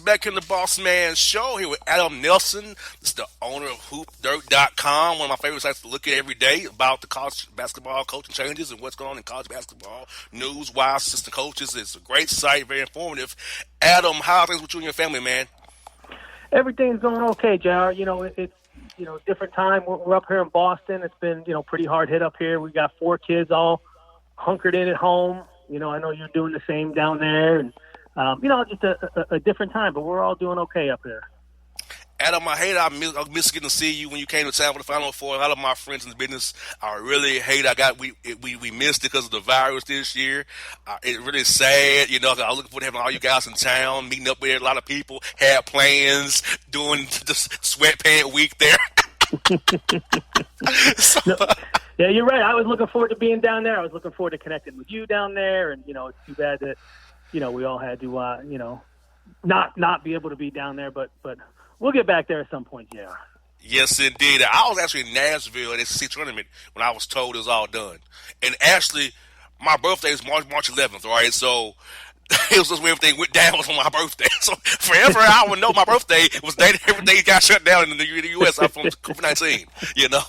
back in the Bossman show here with Adam Nelson. This is the owner of HoopDirt.com, one of my favorite sites to look at every day about the college basketball coaching changes and what's going on in college basketball news-wise, assistant coaches. It's a great site, very informative. Adam, how are things with you and your family, man? Everything's going okay, JR. It's different time. We're up here in Boston. It's been pretty hard hit up here. We got 4 kids all hunkered in at home. I know you're doing the same down there, and just a different time, but we're all doing okay up here. Adam, I miss getting to see you when you came to town for the Final Four. A lot of my friends in the business, I really hate. We missed it because of the virus this year. It's really sad. I was looking forward to having all you guys in town, meeting up with a lot of people, had plans, doing the sweatpant week there. Yeah, you're right. I was looking forward to being down there. I was looking forward to connecting with you down there, and it's too bad that we all had to not be able to be down there, but we'll get back there at some point, yeah. Yes, indeed. I was actually in Nashville at the SEC tournament when I was told it was all done. And actually, my birthday is March 11th, right? So it was just when everything went down was on my birthday. So forever I would know my birthday was the day that everything got shut down in the U.S. from COVID-19,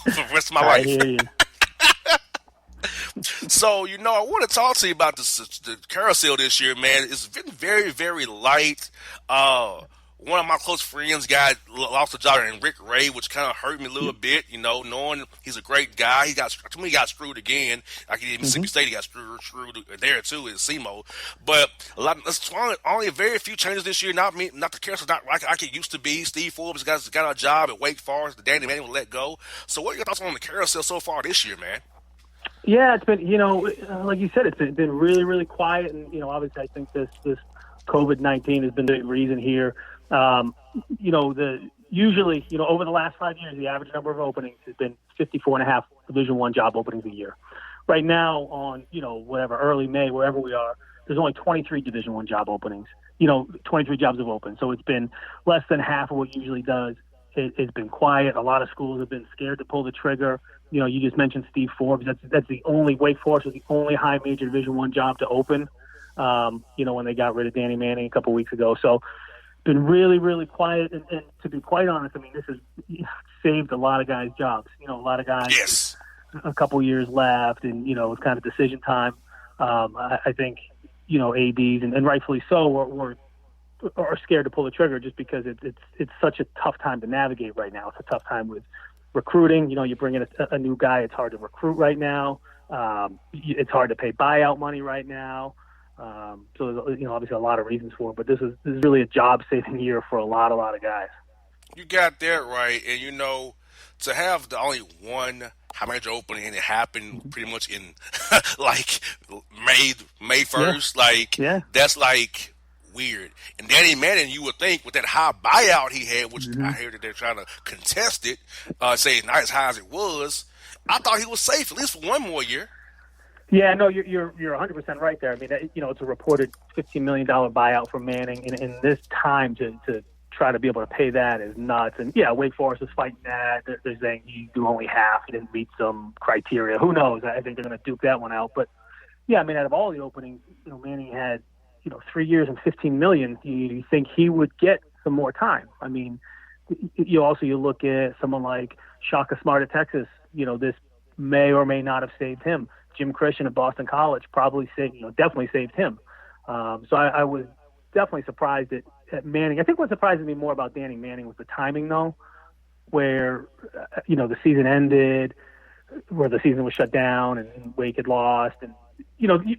for the rest of my life. I hear you. So, I want to talk to you about the carousel this year, man. It's been very, very light. One of my close friends lost a job in Rick Ray, which kind of hurt me a little bit, knowing he's a great guy. He got screwed again. Like in Mississippi State, he got screwed there too at SEMO. But only very few changes this year. Not the carousel, not like it used to be. Steve Forbes got a job at Wake Forest. The Danny Manning was let go. So, what are your thoughts on the carousel so far this year, man? Yeah, it's been, like you said, it's been really, really quiet. And, obviously I think this COVID-19 has been the reason here. Usually, over the last 5 years, the average number of openings has been 54.5 Division I job openings a year. Right now on, early May, wherever we are, there's only 23 Division I job openings. 23 jobs have opened. So it's been less than half of what it usually does. It's been quiet. A lot of schools have been scared to pull the trigger. You just mentioned Steve Forbes. That's the only Wake Forest was the only high major Division I job to open. When they got rid of Danny Manning a couple of weeks ago. So it's been really, really quiet. And to be quite honest, this has saved a lot of guys' jobs. A lot of guys. Yes. A couple years left, and it's kind of decision time. I think ADs and rightfully so are scared to pull the trigger just because it's such a tough time to navigate right now. It's a tough time with recruiting. You bring in a new guy, it's hard to recruit right now. It's hard to pay buyout money right now. So there's obviously a lot of reasons for it, but this is really a job saving year for a lot of guys. You got that right, and to have the only one high major opening and it happened pretty much in like May 1st, that's like weird. And Danny Manning, you would think with that high buyout he had, which I hear that they're trying to contest it, say it's not as high as it was. I thought he was safe at least for one more year. Yeah, no, you're 100% right there. It's a reported $15 million buyout from Manning, and in this time to try to be able to pay that is nuts. And yeah, Wake Forest is fighting that. They're saying you do only half. He didn't meet some criteria. Who knows? I think they're going to duke that one out. But yeah, out of all the openings, Manning had 3 years and $15 million. You think he would get some more time? You look at someone like Shaka Smart at Texas. This may or may not have saved him. Jim Christian at Boston College definitely saved him. So I was definitely surprised at Manning. I think what surprised me more about Danny Manning was the timing, though, where the season ended, where the season was shut down, and Wake had lost, and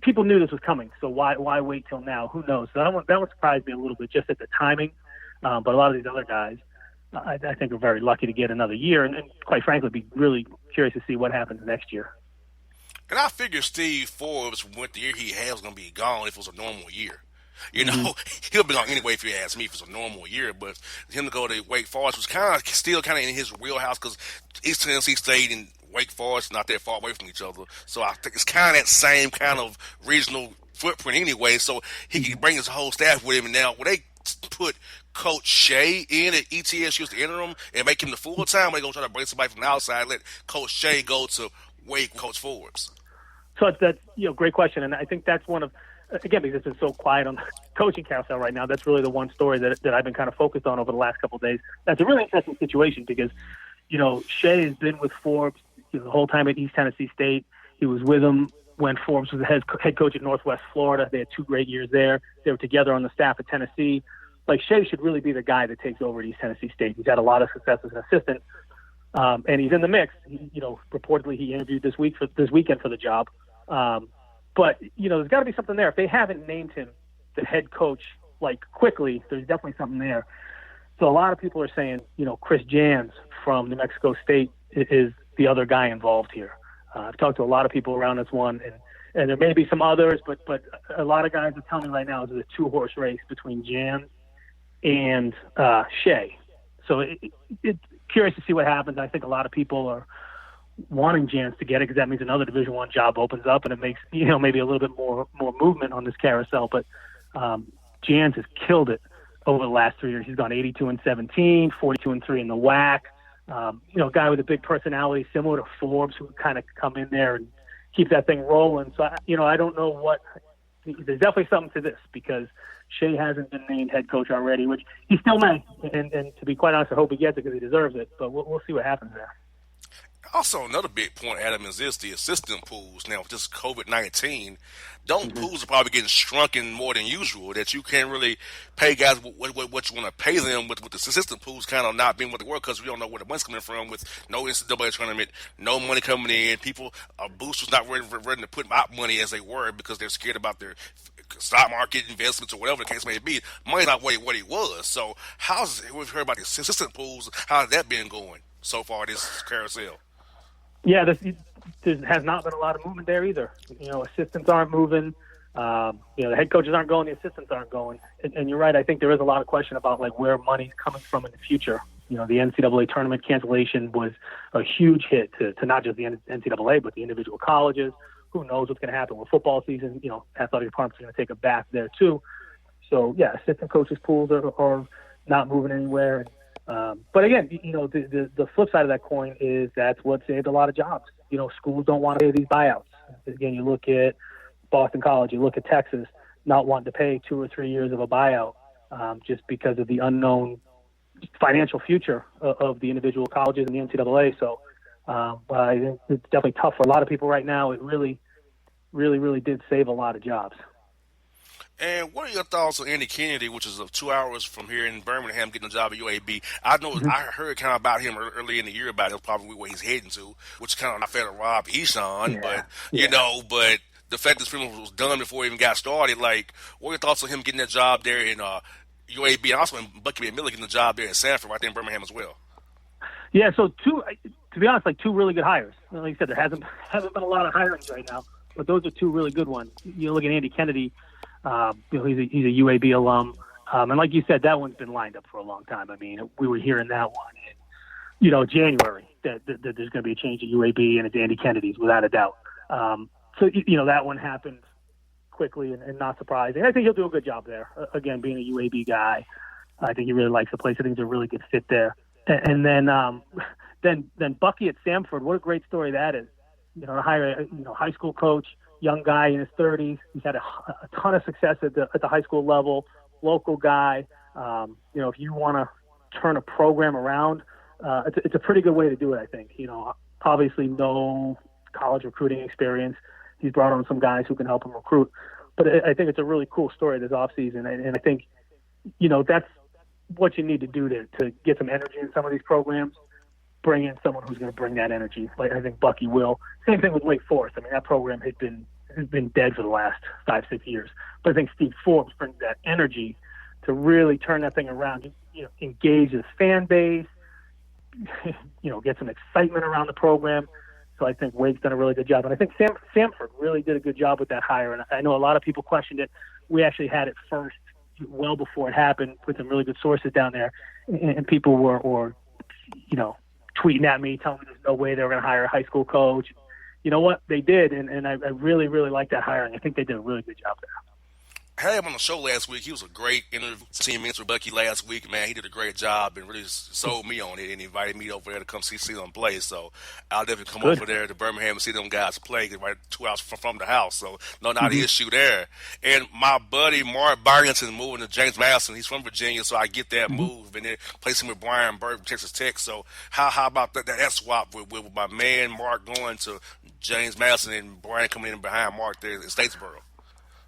people knew this was coming. So why wait till now? Who knows? So that one surprised me a little bit just at the timing. But a lot of these other guys, I think, are very lucky to get another year, and quite frankly, be really curious to see what happens next year. And I figured Steve Forbes, with the year he had, was going to be gone if it was a normal year. He'll be gone anyway if you ask me if it's a normal year. But him to go to Wake Forest was still in his wheelhouse because East Tennessee State and Wake Forest not that far away from each other. So I think it's kind of that same kind of regional footprint anyway. So he can bring his whole staff with him. And now, will they put Coach Shea in at ETSU as the interim and make him the full time? Or they going to try to bring somebody from the outside and let Coach Shea go to Wake with Coach Forbes? So that's great question, and I think that's one of again, because it's been so quiet on the coaching carousel right now, that's really the one story that I've been kind of focused on over the last couple of days. That's a really interesting situation because, Shea has been with Forbes the whole time at East Tennessee State. He was with him when Forbes was the head coach at Northwest Florida. They had 2 great years there. They were together on the staff at Tennessee. Like, Shea should really be the guy that takes over at East Tennessee State. He's had a lot of success as an assistant, and he's in the mix. Reportedly he interviewed this weekend for the job. But there's got to be something there. If they haven't named him the head coach quickly, there's definitely something there. So a lot of people are saying, Chris Jans from New Mexico State is the other guy involved here. I've talked to a lot of people around this one, and there may be some others, but a lot of guys are telling me right now it's a 2-horse race between Jans and Shea. So it's curious to see what happens. I think a lot of people are wanting Jans to get it because that means another Division I job opens up, and it makes maybe a little bit more movement on this carousel. But Jans has killed it over the last 3 years. He's gone 82-17, 42-3 in the WAC. A guy with a big personality, similar to Forbes, who kind of come in there and keep that thing rolling. So I don't know what. There's definitely something to this because Shea hasn't been named head coach already, which he still may. And to be quite honest, I hope he gets it because he deserves it. But we'll see what happens there. Also, another big point, Adam, is this: the assistant pools. Now, with this COVID-19, pools are probably getting shrunken more than usual, that you can't really pay guys what you want to pay them with the assistant pools kind of not being what they were because we don't know where the money's coming from with no NCAA tournament, no money coming in. People, boosters not ready to put out money as they were because they're scared about their stock market investments or whatever the case may be. Money's not what it was. So we've heard about the assistant pools. How's that been going so far, this carousel? Yeah, there has not been a lot of movement there either. Assistants aren't moving. The head coaches aren't going. The assistants aren't going. And you're right. I think there is a lot of question about where money's coming from in the future. The NCAA tournament cancellation was a huge hit to not just the NCAA but the individual colleges. Who knows what's going to happen with football season? Athletic departments are going to take a bath there too. So yeah, assistant coaches pools are not moving anywhere. But again, the flip side of that coin is that's what saved a lot of jobs. Schools don't want to pay these buyouts. Again, you look at Boston College, you look at Texas, not wanting to pay 2 or 3 years of a buyout just because of the unknown financial future of the individual colleges and the NCAA. So I think it's definitely tough for a lot of people right now. It really, really, really did save a lot of jobs. And what are your thoughts on Andy Kennedy, which is 2 hours from here in Birmingham, getting a job at UAB? I know I heard kind of about him early in the year about it, probably where he's heading to, which is kind of not fair to Rob Eshan, but but the fact that this film was done before he even got started, what are your thoughts on him getting that job there in UAB, and also in Bucky Miller getting the job there in Sanford, right there in Birmingham as well? Yeah, so to be honest, 2 really good hires. Like you said, there hasn't been a lot of hirings right now, but those are 2 really good ones. You look at Andy Kennedy. He's a UAB alum, and like you said, that one's been lined up for a long time. I mean, we were hearing that one in, January that there's going to be a change at UAB, and it's Andy Kennedy's without a doubt. So that one happened quickly and not surprising. I think he'll do a good job there. Again, being a UAB guy, I think he really likes the place. I think it's a really good fit there. And then Bucky at Samford, what a great story that is. To hire a high school coach. Young guy in his 30s. He's had a ton of success at the high school level. Local guy. If you want to turn a program around, it's a pretty good way to do it. I think. Obviously no college recruiting experience. He's brought on some guys who can help him recruit. But I think it's a really cool story this offseason, and I think that's what you need to do to get some energy in some of these programs. Bring in someone who's going to bring that energy, like I think Bucky will. Same thing with Wake Forest. I mean, that program has been dead for the last 5-6 years. But I think Steve Forbes brings that energy to really turn that thing around. Engage his fan base. Get some excitement around the program. So I think Wake's done a really good job, and I think Samford really did a good job with that hire. And I know a lot of people questioned it. We actually had it first, well before it happened, with some really good sources down there, and people were tweeting at me, telling me there's no way they were going to hire a high school coach. You know what? They did, and I really, really like that hiring. I think they did a really good job there. had him on the show last week. He was a great interview. 10 minutes with Bucky last week, man. He did a great job and really sold me on it and invited me over there to come see them play. So I'll definitely come Good. over there to Birmingham and see them guys play. 'Cause right 2 hours from the house. So no, not an Mm-hmm. issue there. And my buddy Mark Byington moving to James Madison. He's from Virginia, so I get that Mm-hmm. move and then place him with Brian Burke from Texas Tech. So how about that swap with my man Mark going to James Madison and Brian coming in behind Mark there in Statesboro?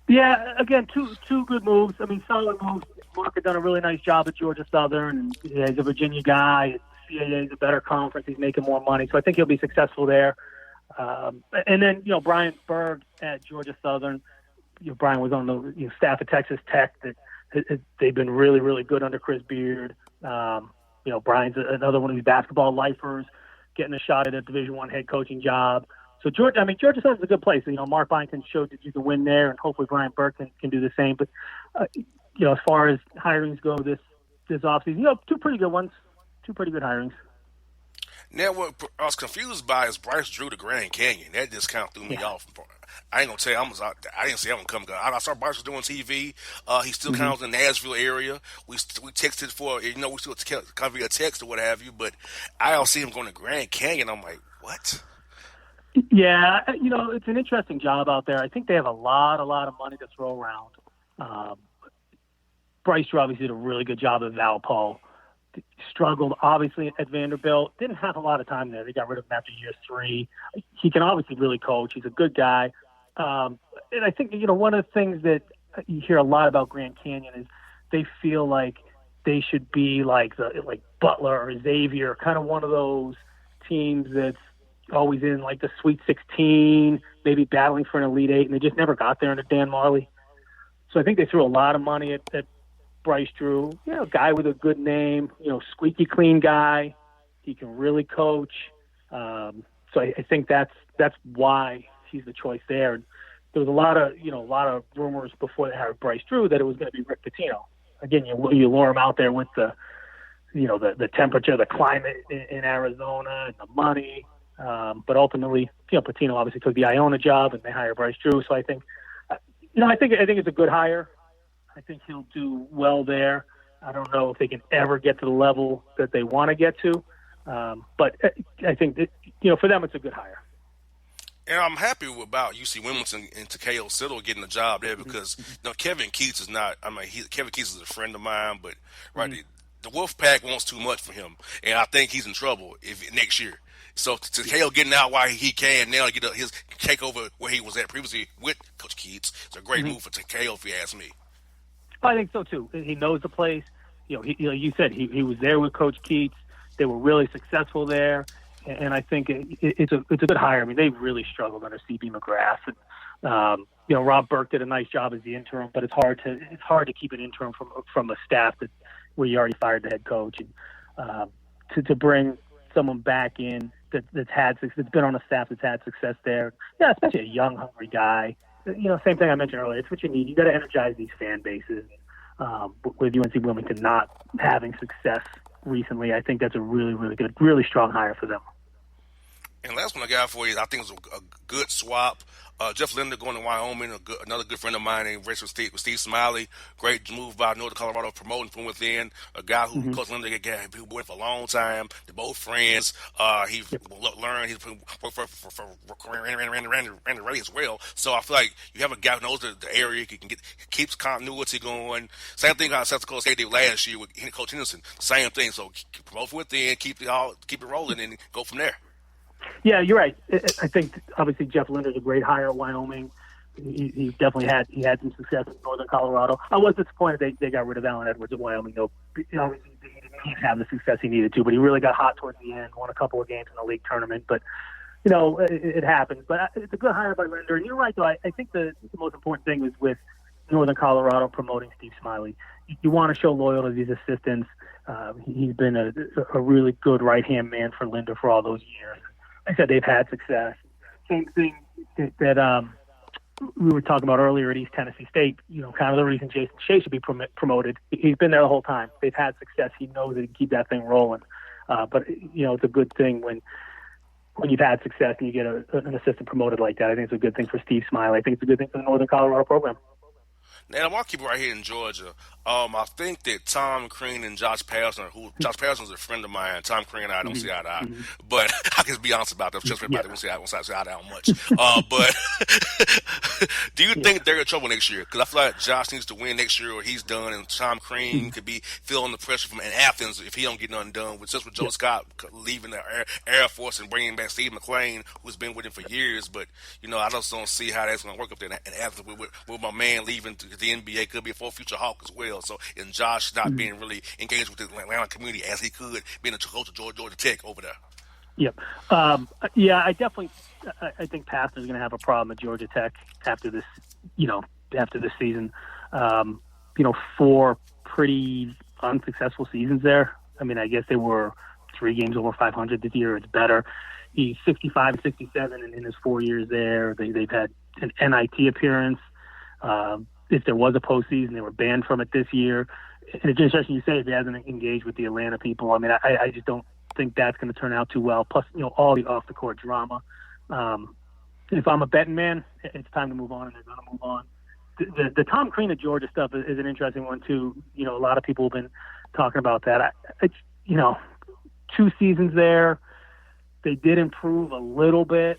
Yeah, again, two good moves. I mean, solid moves. Mark had done a really nice job at Georgia Southern, and yeah, he's a Virginia guy. CAA is a better conference. He's making more money, so I think he'll be successful there. And then, Brian Berg at Georgia Southern. Brian was on the staff at Texas Tech. They've been really, really good under Chris Beard. Brian's another one of these basketball lifers, getting a shot at a Division I head coaching job. So Georgia Southern's a good place. Mark Byington showed that you can win there, and hopefully Brian Burke can do the same. But as far as hirings go this offseason, two pretty good ones, two pretty good hirings. Now, what I was confused by is Bryce Drew to Grand Canyon. That just kind of threw me off. I ain't gonna tell you, I didn't see him come. I saw Bryce was doing TV. He still kind of was in the Nashville area. We texted for we still kind of via text or what have you. But I don't see him going to Grand Canyon. I'm like, what? Yeah, it's an interesting job out there. I think they have a lot of money to throw around. Bryce Drew obviously did a really good job at Valpo. Struggled, obviously, at Vanderbilt. Didn't have a lot of time there. They got rid of him after year 3. He can obviously really coach. He's a good guy. And I think, one of the things that you hear a lot about Grand Canyon is they feel like they should be like Butler or Xavier, kind of one of those teams that's always in like the Sweet 16, maybe battling for an Elite 8, and they just never got there under Dan Marley. So I think they threw a lot of money at Bryce Drew, a guy with a good name, squeaky clean guy. He can really coach. So I think that's why he's the choice there. And there was a lot of rumors before they hired Bryce Drew that it was going to be Rick Pitino. Again, you lure him out there with the temperature, the climate in Arizona, and the money. But ultimately, Pitino obviously took the Iona job, and they hired Bryce Drew. So I think, I think it's a good hire. I think he'll do well there. I don't know if they can ever get to the level that they want to get to, but I think that for them it's a good hire. And I'm happy about UC Wilmington and Takeo Siddle getting a job there because Kevin Keats is not. Kevin Keats is a friend of mine, but the Wolfpack wants too much for him, and I think he's in trouble next year. So Takeo getting out while he can now to get his take over where he was at previously with Coach Keats. It's a great move for Takeo, if you ask me. I think so too. He knows the place. You said he was there with Coach Keats. They were really successful there, and I think it's a good hire. I mean, they really struggled under CB McGrath, and Rob Burke did a nice job as the interim, but it's hard to keep an interim from a staff where you already fired the head coach, and to bring someone back in that's been on a staff that's had success there. Yeah, especially a young, hungry guy. Same thing I mentioned earlier. It's what you need. You got to energize these fan bases. With UNC Wilmington not having success recently, I think that's a really, really good, really strong hire for them. And last one I got for you, I think it was a good swap. Jeff Linder going to Wyoming, another good friend of mine named Rachel Steve Smiley. Great move by Northern Colorado, promoting from within. A guy who Coach Linder who went for a long time. They're both friends. He learned. He's worked for Randy Ray as well. So I feel like you have a guy who knows the area. He keeps continuity going. Same thing on South Dakota State did last year with Coach Henderson. Same thing. So promote from within, keep it rolling, and go from there. Yeah, you're right. I think obviously Jeff Linder's a great hire at Wyoming. He definitely had some success in Northern Colorado. I was disappointed they got rid of Alan Edwards at Wyoming, though. Obviously, he didn't have the success he needed to, but he really got hot towards the end, won a couple of games in the league tournament. But, it happens. But it's a good hire by Linder. And you're right, though. I think the most important thing is with Northern Colorado promoting Steve Smiley. You want to show loyalty to these assistants. He's been a really good right-hand man for Linder for all those years. Like I said, they've had success. Same thing that we were talking about earlier at East Tennessee State, kind of the reason Jason Shea should be promoted. He's been there the whole time. They've had success. He knows that he can keep that thing rolling. But it's a good thing when you've had success and you get an assistant promoted like that. I think it's a good thing for Steve Smiley. I think it's a good thing for the Northern Colorado program. Now, I want to keep it right here in Georgia. I think that Tom Crean and Josh Patterson, who Josh Patterson is a friend of mine. Tom Crean and I don't Hmm. see eye to eye, Hmm. but I can be honest about that. Just for Yeah, everybody, we don't see eye to eye on much. But do you yeah. think they're in trouble next year? Because I feel like Josh needs to win next year, or he's done, and Tom Crean Mhm. could be feeling the pressure from in Athens if he don't get nothing done. With just with Joe Yeah. Scott leaving the Air Force and bringing back Steve McClain, who's been with him for years. But I just don't see how that's going to work up there in Athens with my man leaving to the NBA. Could be a future Hawk as well. So, and Josh not Mhm. being really engaged with the Atlanta community as he could, being a coach of Georgia Tech over there. Yep. Yeah, I definitely. I think Pastner's going to have a problem at Georgia Tech after this. After this season. 4 pretty unsuccessful seasons there. I mean, I guess they were 3 games over 500 this year. It's better. He's 65, 67 in his 4 years there. They've had an NIT appearance. If there was a postseason, they were banned from it this year. And it's interesting you say if he hasn't engaged with the Atlanta people. I mean, I just don't think that's going to turn out too well. Plus, all the off the court drama. If I'm a betting man, it's time to move on, and they're going to move on. The Tom Crean at Georgia stuff is an interesting one too. A lot of people have been talking about that. It's 2 seasons there. They did improve a little bit.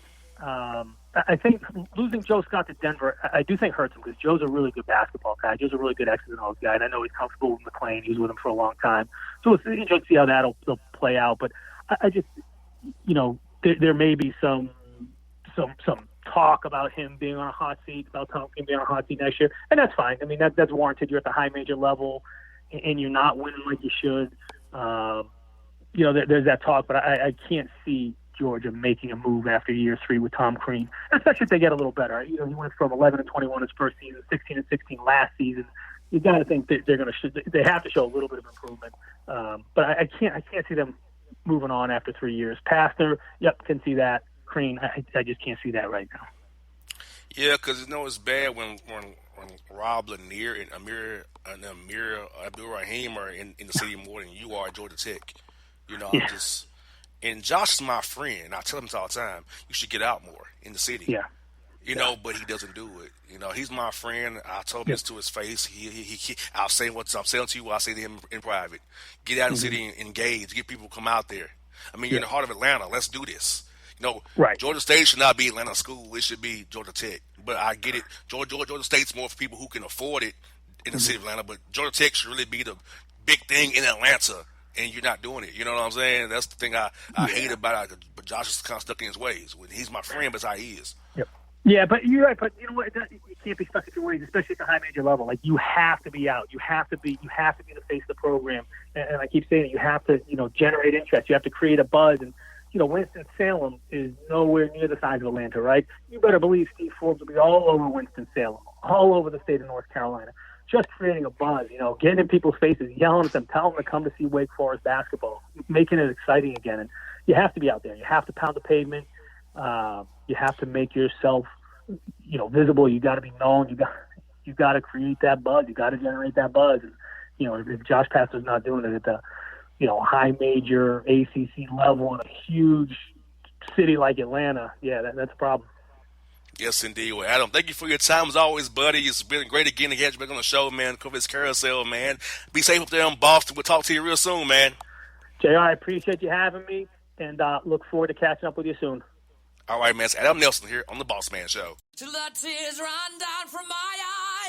I think losing Joe Scott to Denver, I do think hurts him because Joe's a really good basketball guy. Joe's a really good X's and O's guy, and I know he's comfortable with McClain. He was with him for a long time, so it's interesting to see how that'll play out. But I just, there may be some talk about him being on a hot seat, about Tom Crean being on a hot seat next year, and that's fine. I mean, that's warranted. You're at the high major level, and you're not winning like you should. There's that talk, but I can't see Georgia making a move after year 3 with Tom Crean, especially if they get a little better. He went from 11-21 his first season, 16-16 last season. You got to think that they have to show a little bit of improvement. But I can't see them moving on after 3 years. Pastor, yep, can see that. Crean, I just can't see that right now. Yeah, because it's bad when Rob Lanier and Amir Abdul Rahim are in the city more than you are at Georgia Tech. I'm Yeah, just and Josh is my friend. I tell him this all the time. You should get out more in the city. yeah, yeah. But he doesn't do it. He's my friend. I told him Yep. this to his face. I'll say what I'm saying to you. What I say to him in private. Get out in the Mm-hmm. city and engage. Get people to come out there. I mean, you're in Yeah, the heart of Atlanta. Let's do this. right. Georgia State should not be Atlanta school. It should be Georgia Tech. But I get it. Georgia State's more for people who can afford it in the Mm-hmm. city of Atlanta. But Georgia Tech should really be the big thing in Atlanta. And you're not doing it. You know what I'm saying? That's the thing I hate Yeah. about it. But Josh is kind of stuck in his ways. He's my friend, but that's how he is. Yep. Yeah, but you're right. But you know what? You can't be stuck in your ways, especially at the high major level. Like you have to be out. You have to be the face of the program. And I keep saying it, you have to generate interest. You have to create a buzz. And Winston Salem is nowhere near the size of Atlanta, right? You better believe Steve Forbes will be all over Winston Salem, all over the state of North Carolina. Just creating a buzz, getting in people's faces, yelling at them, telling them to come to see Wake Forest basketball, making it exciting again. And you have to be out there. You have to pound the pavement. You have to make yourself, visible. You got to be known. You got to create that buzz. You got to generate that buzz. And, if Josh Pastner's not doing it at the, high major ACC level in a huge city like Atlanta, yeah, that's a problem. Yes, indeed. Well, Adam, thank you for your time as always, buddy. It's been great again to get you back on the show, man. Cover this carousel, man. Be safe up there in Boston. We'll talk to you real soon, man. JR, I appreciate you having me, and look forward to catching up with you soon. All right, man. It's Adam Nelson here on the Bossman Show. Till the tears run down from my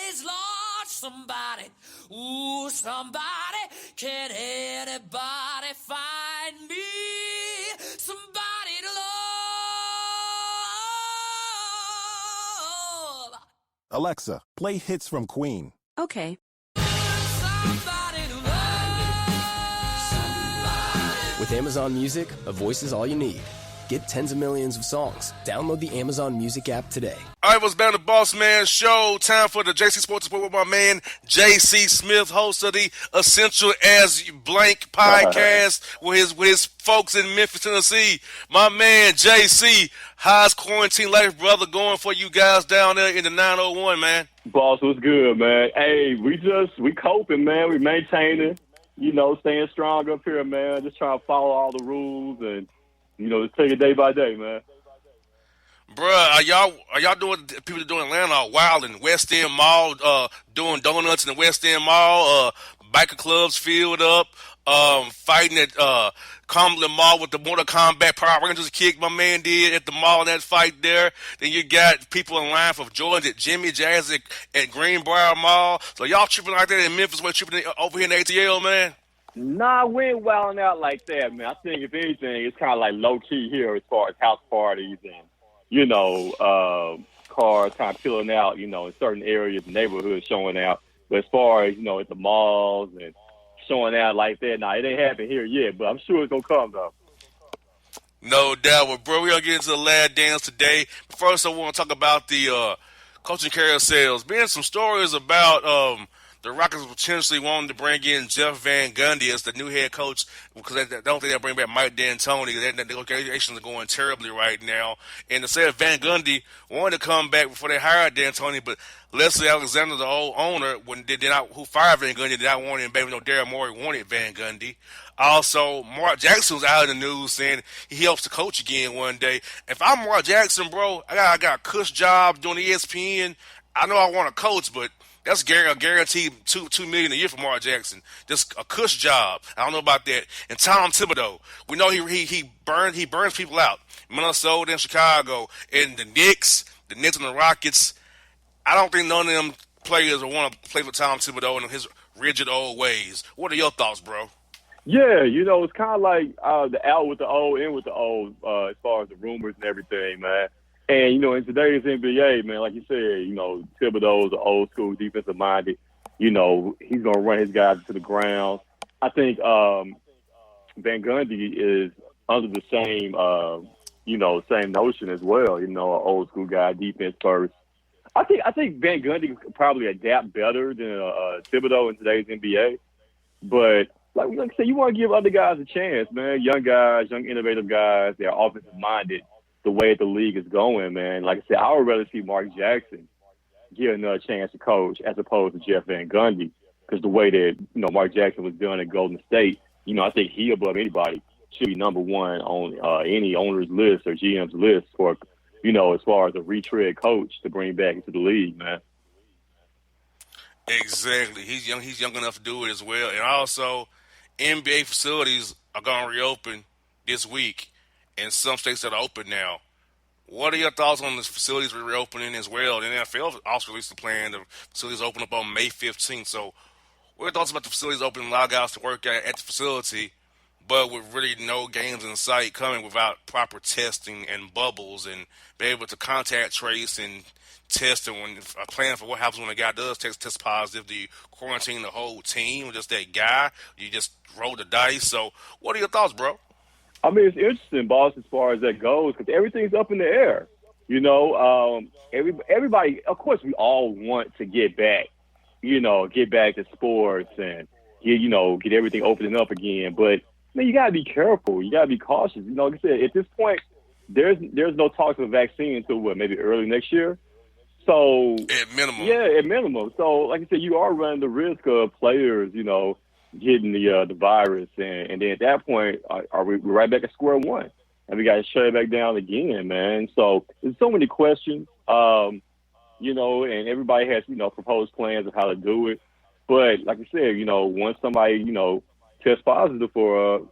eyes, Lord, somebody, ooh, somebody, can anybody find me? Somebody to love. Alexa, play hits from Queen. Okay. Somebody to love. With Amazon Music, a voice is all you need. Get tens of millions of songs. Download the Amazon Music app today. All right, what's been the Boss Man Show? Time for the JC Sports Report with my man JC Smith, host of the Essential as Blank podcast with his folks in Memphis, Tennessee. My man JC, how's quarantine life, brother, going for you guys down there in the 901, man? Boss, what's good, man? Hey, we coping, man. We maintaining, staying strong up here, man. Just trying to follow all the rules and just take it day by day, man. Bruh, are y'all doing people that do in Atlanta are wild in West End Mall, doing donuts in the West End Mall, biker clubs filled up, fighting at Cumberland Mall with the Mortal Kombat Power Rangers kick my man did at the mall in that fight there. Then you got people in line for Jordans at Jimmy Jazz at Greenbrier Mall. So y'all tripping like that in Memphis, we're tripping over here in ATL, man. Nah, we ain't wilding out like that, man. I think if anything, it's kind of like low key here as far as house parties and cars kind of peeling out, in certain areas, neighborhoods showing out. But as far as at the malls and showing out like that, nah, it ain't happened here yet. But I'm sure it's gonna come though. No doubt. Well, bro, we're going to get into the lad dance today. But first, I want to talk about the coaching carousels. Been some stories about the Rockets potentially wanting to bring in Jeff Van Gundy as the new head coach because they don't think they'll bring back Mike D'Antoni. The negotiations are going terribly right now. And they said Van Gundy wanted to come back before they hired D'Antoni, but Leslie Alexander, the old owner, who fired Van Gundy, did not want him back. No, Daryl Morey wanted Van Gundy. Also, Mark Jackson was out in the news saying he hopes to coach again one day. If I'm Mark Jackson, bro, I got a cush job doing ESPN. I know I want to coach, but that's a guaranteed $2 million a year for Mark Jackson. Just a cush job. I don't know about that. And Tom Thibodeau, we know he burns people out. Minnesota and Chicago and the Knicks and the Rockets. I don't think none of them players will want to play for Tom Thibodeau and his rigid old ways. What are your thoughts, bro? Yeah, it's kind of like the out with the old, in with the old, as far as the rumors and everything, man. And, in today's NBA, man, like you said, Thibodeau's an old school defensive minded. He's going to run his guys to the ground. I think Van Gundy is under the same notion as well, an old school guy, defense first. I think Van Gundy could probably adapt better than Thibodeau in today's NBA. But like I said, you want to give other guys a chance, man. Young guys, young innovative guys, they're offensive minded. The way the league is going, man. Like I said, I would rather see Mark Jackson get another chance to coach as opposed to Jeff Van Gundy, because the way that Mark Jackson was done at Golden State, I think he above anybody should be number one on any owner's list or GM's list for as far as a retread coach to bring back into the league, man. Exactly. He's young. He's young enough to do it as well. And also, NBA facilities are going to reopen this week in some states that are open now. What are your thoughts on the facilities reopening as well? The NFL also released a plan. The facilities open up on May 15th. So what are your thoughts about the facilities opening, allow guys to work at the facility, but with really no games in sight coming without proper testing and bubbles and be able to contact trace and test, and when a plan for what happens when a guy does test positive? Do you quarantine the whole team or just that guy? You just roll the dice? So what are your thoughts, bro? I mean, it's interesting, boss, as far as that goes, because everything's up in the air. Everybody, of course, we all want to get back, get back to sports and get everything opening up again. But man, you gotta be careful. You gotta be cautious. Like I said, at this point, there's no talks of a vaccine until maybe early next year. So at minimum, yeah, at minimum. So like I said, you are running the risk of players, getting the virus, and then at that point, we're right back at square one, and we got to shut it back down again, man. So there's so many questions, and everybody has proposed plans of how to do it. But like I said, once somebody tests positive for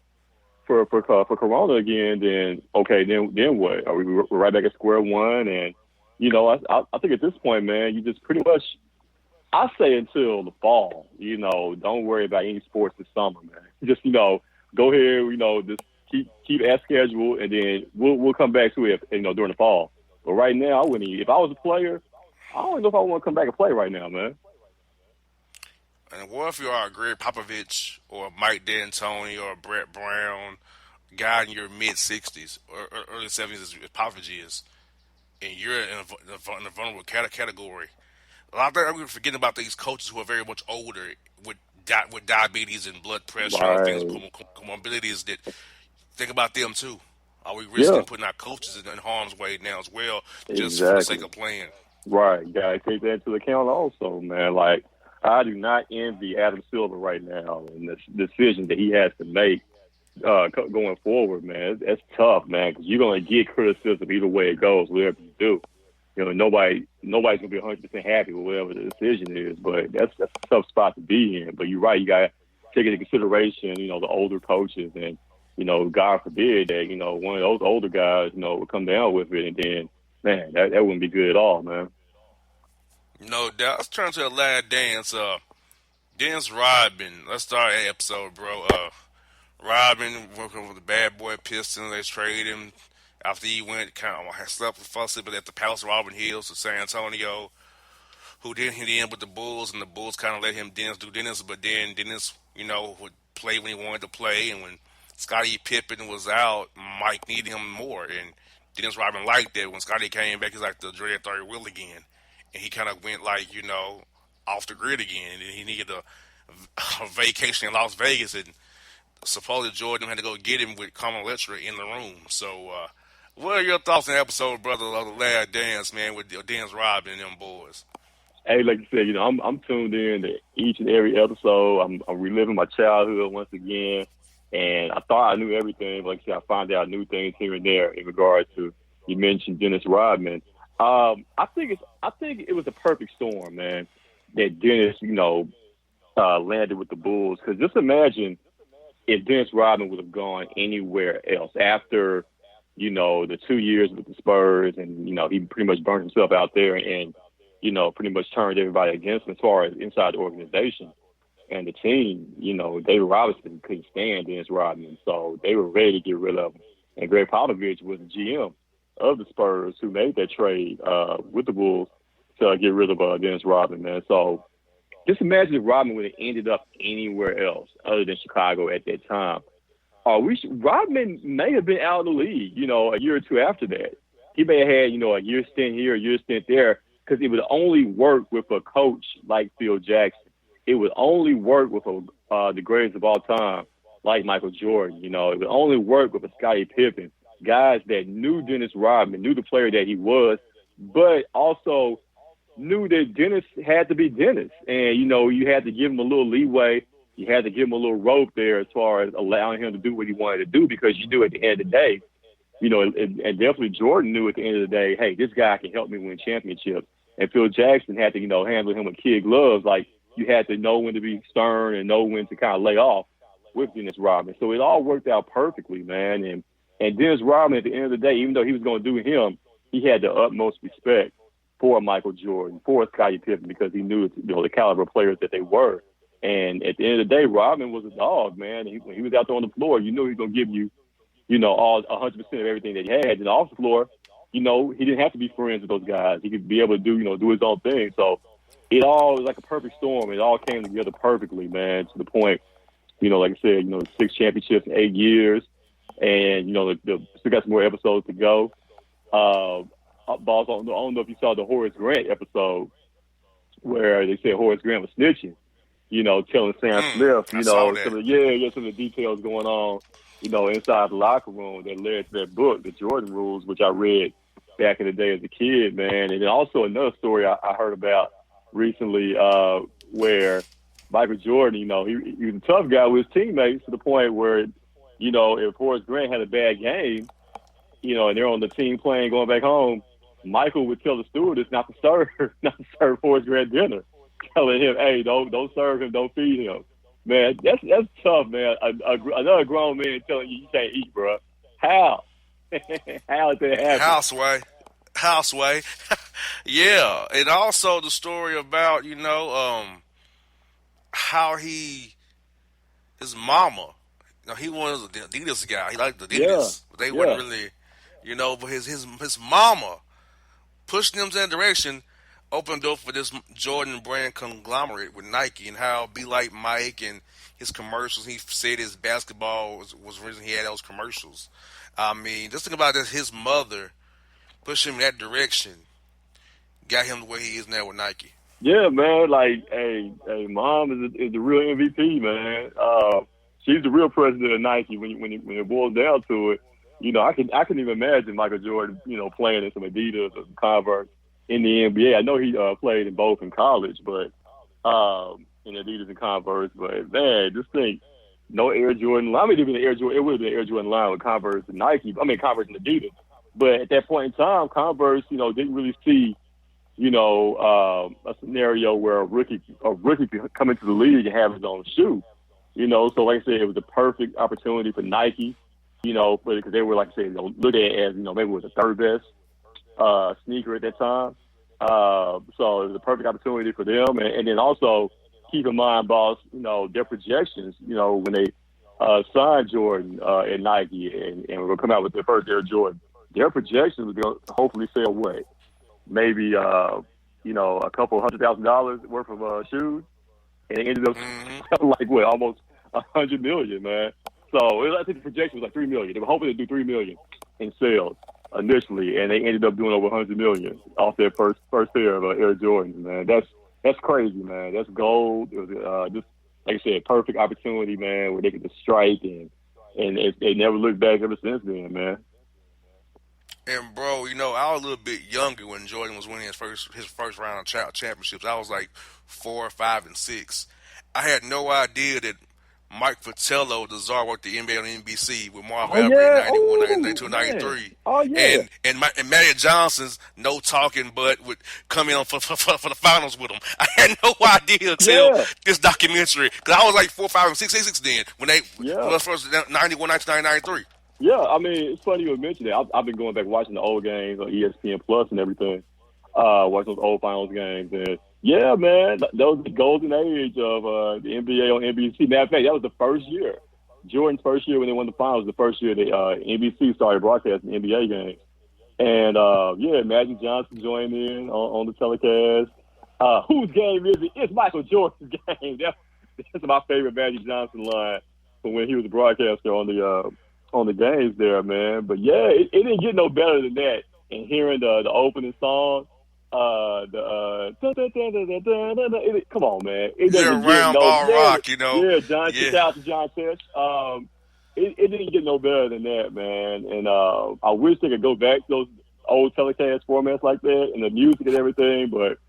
Corona again, then okay, then what? Are we're right back at square one? And I think at this point, man, you just pretty much. I say until the fall, don't worry about any sports this summer, man. Just, go ahead, just keep as schedule, and then we'll come back to it, during the fall. But right now, I wouldn't. If I was a player, I don't know if I want to come back and play right now, man. And what if you are a Greg Popovich or Mike D'Antoni or Brett Brown, guy in your mid-60s or early 70s as Popovich is, and you're in a vulnerable category? A lot of we're forgetting about these coaches who are very much older with diabetes and blood pressure and things, comorbidities. That think about them too. Are we risking putting our coaches in harm's way now as well, just for the sake of playing? Right, you gotta take that into account also, man. Like, I do not envy Adam Silver right now and the decision that he has to make going forward, man. That's tough, man, because you're gonna get criticism either way it goes, whatever you do. Nobody's gonna be 100% happy with whatever the decision is, but that's a tough spot to be in. But you're right, you gotta take into consideration, the older coaches, and God forbid that one of those older guys, would come down with it, and then man, that wouldn't be good at all, man. No doubt. Let's turn to the last dance. Dennis Rodman. Let's start that episode, bro. Rodman working with the bad boy Pistons. They traded him after he went kind of slept with fussy, but at the Palace of Auburn Hills to San Antonio, who didn't hit in with the Bulls, and the Bulls kind of let him Dennis do Dennis, but then Dennis, would play when he wanted to play, and when Scottie Pippen was out, Mike needed him more, and Dennis Rodman liked that. When Scottie came back, he's like the dread third wheel again, and he kind of went like, off the grid again, and he needed a vacation in Las Vegas, and supposedly Jordan had to go get him with Carmen Electra in the room. So, what are your thoughts on the episode, brother, of the last dance, man, with Dennis Rodman and them boys? Hey, like you said, I'm tuned in to each and every episode. I'm reliving my childhood once again, and I thought I knew everything. But like I said, I find out new things here and there in regards to, you mentioned Dennis Rodman. I think it was a perfect storm, man, that Dennis, landed with the Bulls. Because just imagine if Dennis Rodman would have gone anywhere else after, the 2 years with the Spurs, and, he pretty much burned himself out there and, pretty much turned everybody against him as far as inside the organization and the team. David Robinson couldn't stand Dennis Rodman, so they were ready to get rid of him. And Greg Popovich was the GM of the Spurs who made that trade with the Bulls to get rid of Dennis Rodman, man. So just imagine if Rodman would have ended up anywhere else other than Chicago at that time. Rodman may have been out of the league, a year or two after that. He may have had, a year stint here, a year stint there, because it would only work with a coach like Phil Jackson. It would only work with the greatest of all time, like Michael Jordan. It would only work with a Scottie Pippen, guys that knew Dennis Rodman, knew the player that he was, but also knew that Dennis had to be Dennis. And, you had to give him a little leeway. You had to give him a little rope there as far as allowing him to do what he wanted to do, because you knew at the end of the day, and definitely Jordan knew at the end of the day, hey, this guy can help me win championships. And Phil Jackson had to, handle him with kid gloves. Like, you had to know when to be stern and know when to kind of lay off with Dennis Rodman. So it all worked out perfectly, man. And Dennis Rodman, at the end of the day, even though he was going to do him, he had the utmost respect for Michael Jordan, for Scottie Pippen, because he knew, the caliber of players that they were. And at the end of the day, Rodman was a dog, man. When he was out there on the floor, you knew he was going to give you, all 100% of everything that he had. And off the floor, he didn't have to be friends with those guys. He could be able to do his own thing. So it all was like a perfect storm. It all came together perfectly, man, to the point, like I said, 6 championships in 8 years. And, still got some more episodes to go. Boss, I don't know if you saw the Horace Grant episode where they said Horace Grant was snitching, telling Sam Smith, some of the details going on, inside the locker room that led to that book, The Jordan Rules, which I read back in the day as a kid, man. And then also another story I heard about recently where Michael Jordan, he was a tough guy with his teammates to the point where, if Horace Grant had a bad game, and they're on the team plane going back home, Michael would tell the stewardess not to serve Horace Grant dinner, telling him, hey, don't serve him, don't feed him. Man, that's tough, man. Another grown man telling you can't eat, bro. How? How did that happen? Houseway. Yeah. And also the story about, how his mama, he was an Adidas guy. He liked Adidas. Yeah. But they weren't really, but his mama pushed him in that direction, opened the door for this Jordan brand conglomerate with Nike, and how Be Like Mike and his commercials. He said his basketball was the reason he had those commercials. I mean, just think about this. His mother pushed him in that direction, got him the way he is now with Nike. Yeah, man. Like, hey, mom is the real MVP, man. She's the real president of Nike when it boils down to it. I can even imagine Michael Jordan, playing in some Adidas or some Converse in the NBA. I know he played in both in college, but in Adidas and Converse. But man, just think no Air Jordan line. I mean, even the Air Jordan, it would have been Air Jordan line with Converse and Nike. I mean, Converse and Adidas. But at that point in time, Converse, didn't really see, a scenario where a rookie could come into the league and have his own shoe. So like I said, it was the perfect opportunity for Nike, because they were, like I said, looked at it as, maybe it was the third best sneaker at that time. So it was a perfect opportunity for them. And then also keep in mind, boss, their projections, when they signed Jordan at Nike and will come out with their first Air Jordan, their projections was going to hopefully sell what? Maybe, a couple $100,000 worth of shoes. And it ended up like what, almost $100 million, man. So I think the projection was like $3 million. They were hoping to do $3 million in sales initially, and they ended up doing over $100 million off their first pair of Air Jordans. Man, that's crazy, man. That's gold. It was just like I said, perfect opportunity, man, where they could just strike and they never looked back ever since then, man. And bro, I was a little bit younger when Jordan was winning his first round of championships. I was like 4, 5, and 6. I had no idea that Mike Fratello, the czar, worked the NBA on NBC with Marv Oh Albert in yeah, 91, oh 92, man, 93. oh yeah, And Magic Johnson's no talking but would come in for the finals with him. I had no idea until yeah, this documentary, because I was like 4, 5, and 6, 6 then when they yeah. was first 91, 92, 93. Yeah, I mean, it's funny you would mention that. I've been going back watching the old games on ESPN Plus and everything, watching those old finals games. And yeah, man, that was the golden age of the NBA on NBC. Matter of fact, that was the first year, Jordan's first year when they won the finals. The first year the NBC started broadcasting NBA games. And yeah, Magic Johnson joined in on the telecast. Whose game is it? It's Michael Jordan's game. That's my favorite Magic Johnson line from when he was a broadcaster on the games there, man. But yeah, it didn't get no better than that. And hearing the opening song, come on, man, it Yeah, doesn't get round no ball rock, Yeah, John. Yeah. Shout out to John Test. It didn't get no better than that, man. And I wish they could go back to those old telecast formats like that and the music and everything. But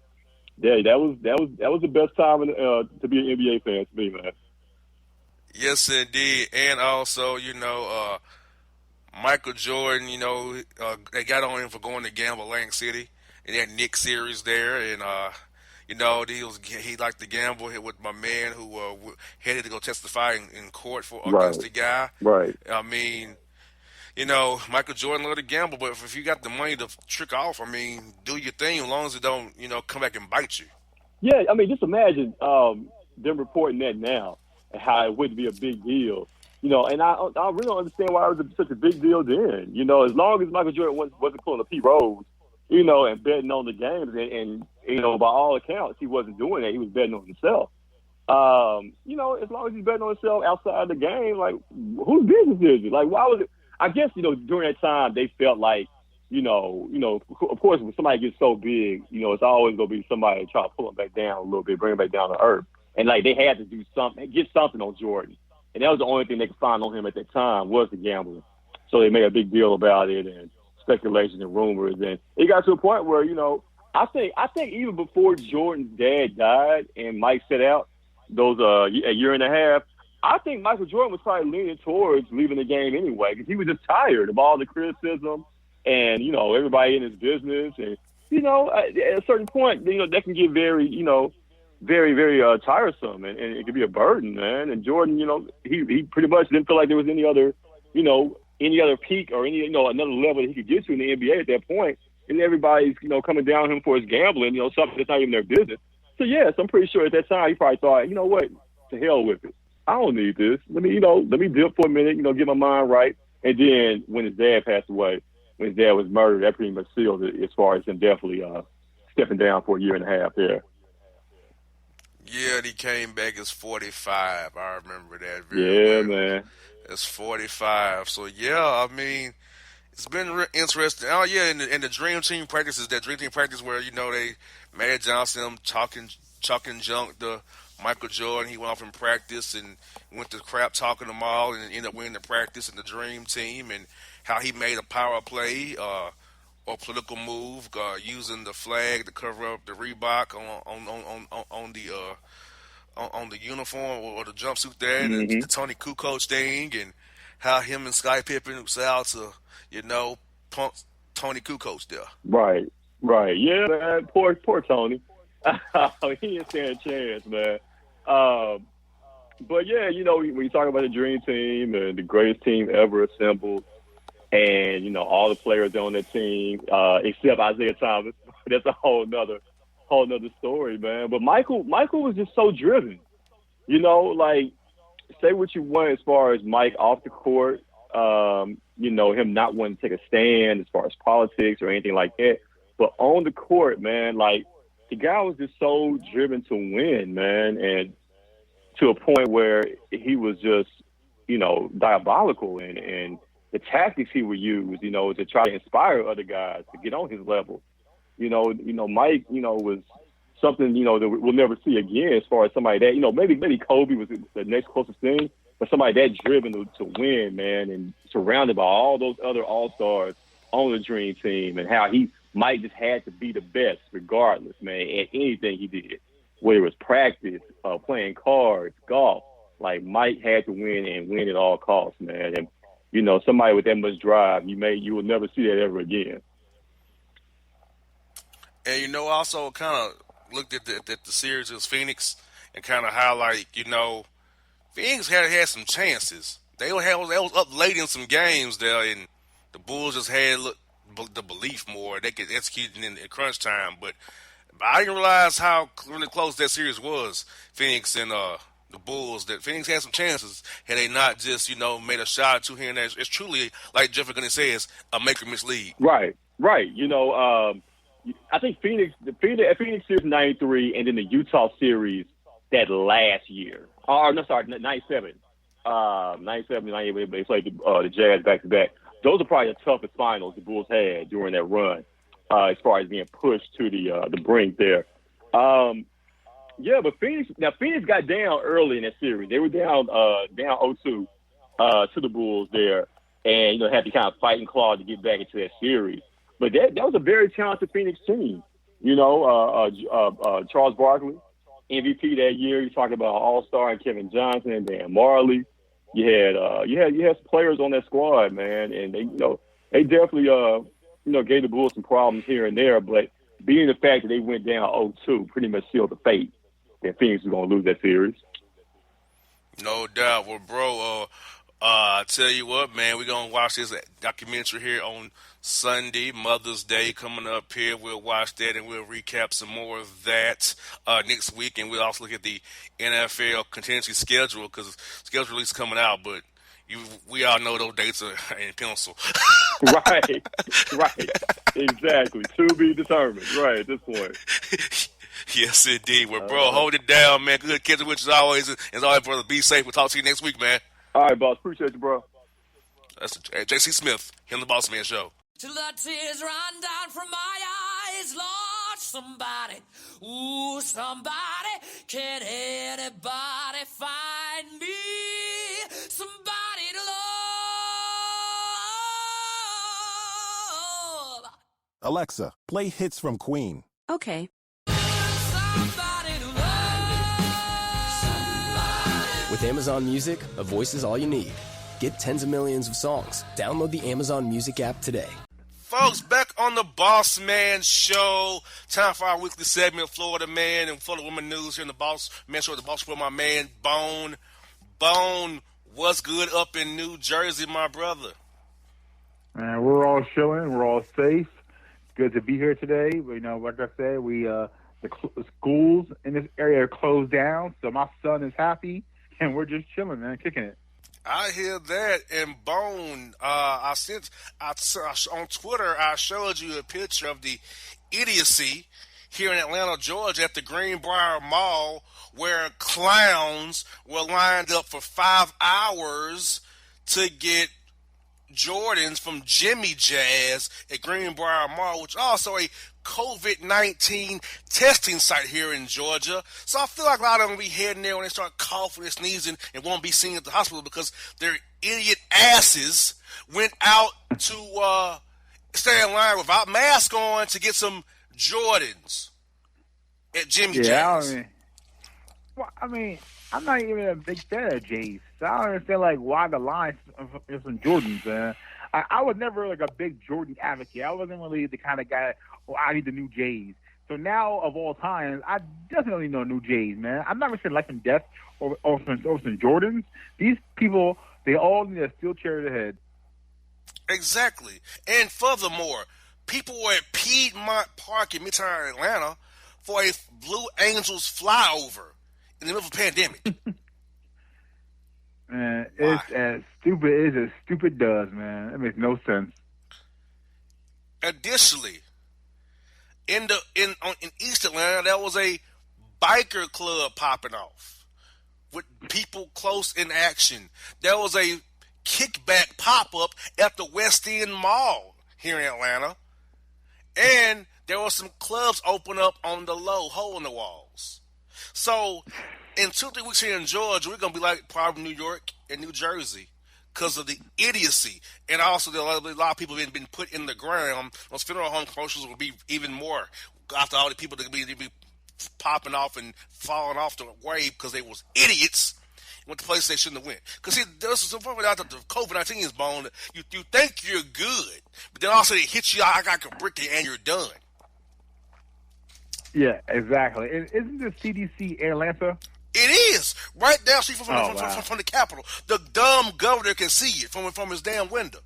yeah, that was the best time to be an NBA fan to me, man. Yes, indeed. And also, Michael Jordan, they got on him for going to gamble Lang City in that Knicks series there. And, he liked to gamble with my man who headed to go testify in court against the guy. Right. I mean, Michael Jordan loved to gamble, but if you got the money to trick off, I mean, do your thing as long as it don't, come back and bite you. Yeah, I mean, just imagine them reporting that now and how it wouldn't be a big deal. And I really don't understand why it was such a big deal then. As long as Michael Jordan wasn't pulling a Pete Rose, and betting on the games, and by all accounts, he wasn't doing that. He was betting on himself. As long as he's betting on himself outside the game, like, whose business is it? Like, why was it? I guess, during that time, they felt like, of course, when somebody gets so big, it's always going to be somebody trying to pull him back down a little bit, bring him back down to earth. And, like, they had to do something, get something on Jordan. And that was the only thing they could find on him at that time was the gambling. So they made a big deal about it and speculation and rumors. And it got to a point where, I think even before Jordan's dad died and Mike set out those a year and a half, I think Michael Jordan was probably leaning towards leaving the game anyway because he was just tired of all the criticism and, everybody in his business. And, at a certain point, that can get very, very, very tiresome and it could be a burden, man. And Jordan, he pretty much didn't feel like there was any other peak or another level that he could get to in the NBA at that point. And everybody's, coming down on him for his gambling, something that's not even their business. So, yes, I'm pretty sure at that time he probably thought, you know what, to hell with it. I don't need this. Let me dip for a minute, get my mind right. And then when his dad passed away, when his dad was murdered, that pretty much sealed it as far as him definitely stepping down for a year and a half there. Yeah, and he came back as 45. I remember that very well. Man. It's 45. So, yeah, I mean, it's been interesting. Oh, yeah, and the Dream Team practices, that Dream Team practice where, they, Magic Johnson, talking junk to Michael Jordan. He went off in practice and went to crap talking them all and ended up winning the practice in the Dream Team and how he made a power play or political move using the flag to cover up the Reebok on on the uniform or the jumpsuit there, and Hmm. the Tony Kukoc thing, and how him and Sky Pippen set out to, punk Tony Kukoc there. Right, right. Yeah, man. Poor Tony. He didn't stand a chance, man. Um, but yeah, when you talk about the dream team and the greatest team ever assembled, and all the players on that team, except Isaiah Thomas, that's a whole nother story, man. But Michael was just so driven. Like, say what you want as far as Mike off the court. Him not wanting to take a stand as far as politics or anything like that. But on the court, man, like, the guy was just so driven to win, man, and to a point where he was just, diabolical, and the tactics he would use, to try to inspire other guys to get on his level. Mike, was something, that we'll never see again as far as somebody that, maybe Kobe was the next closest thing, but somebody that driven to win, man, and surrounded by all those other all-stars on the dream team, and how Mike just had to be the best regardless, man, at anything he did, whether it was practice, playing cards, golf. Like, Mike had to win and win at all costs, man. And, somebody with that much drive, you will never see that ever again. And also kind of looked at the series as Phoenix and kind of how, like, Phoenix had some chances. They was up late in some games there, and the Bulls just had the belief more they could execute in crunch time. But I didn't realize how really close that series was, Phoenix and the Bulls. That Phoenix had some chances had they not just made a shot or two here and there. It's truly, like Jeff Gunny says, a make or miss league. Right. I think Phoenix series '93, and then the Utah series that last year. Oh, no, sorry, '97. '97, '98, they played the Jazz back to back. Those are probably the toughest finals the Bulls had during that run, as far as being pushed to the brink there. But Phoenix got down early in that series. They were down 0-2 to the Bulls there, and had to kind of fight and claw to get back into that series. But that was a very talented Phoenix team. Charles Barkley, MVP that year. You're talking about All-Star and Kevin Johnson and Dan Marley. You had some players on that squad, man, and they definitely gave the Bulls some problems here and there. But being the fact that they went down 0-2 pretty much sealed the fate that Phoenix was going to lose that series. No doubt. Well, bro, I tell you what, man, we're going to watch this documentary here on Sunday, Mother's Day coming up here. We'll watch that and we'll recap some more of that next week. And we'll also look at the NFL contingency schedule, because schedule release coming out, but we all know those dates are in pencil. Right. Exactly. To be determined. Right, at this point. Yes, indeed. Well, bro, hold it down, man. Good catching with you as always. As always, brother, be safe. We'll talk to you next week, man. All right, boss. Appreciate you, bro. That's J.C. Smith, him the Bossman Show. Till the tears run down from my eyes, Lord, somebody, ooh, somebody, can anybody find me somebody to love? Alexa, play hits from Queen. Okay. Somebody to love. Somebody. With Amazon Music, a voice is all you need. Get tens of millions of songs. Download the Amazon Music app today. Folks, back on the Boss Man Show. Time for our weekly segment, Florida Man and Florida Woman News here in the Boss Man Show. The Boss with my man, Bone. Bone, what's good up in New Jersey, my brother? Man, we're all chilling. We're all safe. It's good to be here today. Like I said, the schools in this area are closed down, so my son is happy, and we're just chilling, man, kicking it. I hear that. And Bone, on Twitter, I showed you a picture of the idiocy here in Atlanta, Georgia, at the Greenbrier Mall, where clowns were lined up for 5 hours to get Jordans from Jimmy Jazz at Greenbrier Mall, which is also a COVID-19 testing site here in Georgia. So I feel like a lot of them will be heading there when they start coughing and sneezing and won't be seen at the hospital because their idiot asses went out to stay in line without masks on to get some Jordans at Jimmy Jazz. Well, I mean, I'm not even a big fan of J's. So I don't understand like why the line is from Jordans. I was never like a big Jordan advocate. I wasn't really the kind of guy. Oh, I need the new J's. So now, of all times, I definitely know new J's, man. I'm not really sure life and death over some Jordans. These people, they all need a steel chair to the head. Exactly. And furthermore, people were at Piedmont Park in Midtown Atlanta for a Blue Angels flyover in the middle of a pandemic. Man, it's as stupid as stupid does, man. It makes no sense. Additionally, in East Atlanta, there was a biker club popping off with people close in action. There was a kickback pop-up at the West End Mall here in Atlanta. And there were some clubs open up on the low, hole in the walls. So, in 2-3 weeks here in Georgia, we're going to be like probably New York and New Jersey because of the idiocy. And also, there are a lot of people been put in the ground. Those funeral home commercials will be even more after all the people that be popping off and falling off the wave because they was idiots. Went to places they shouldn't have went. Because see, there's some point out that the COVID-19 is born. You think you're good, but then also it hits you out like a brick and you're done. Yeah, exactly. And isn't the CDC in Atlanta? It is right down street from the Capitol. The dumb governor can see it from his damn window.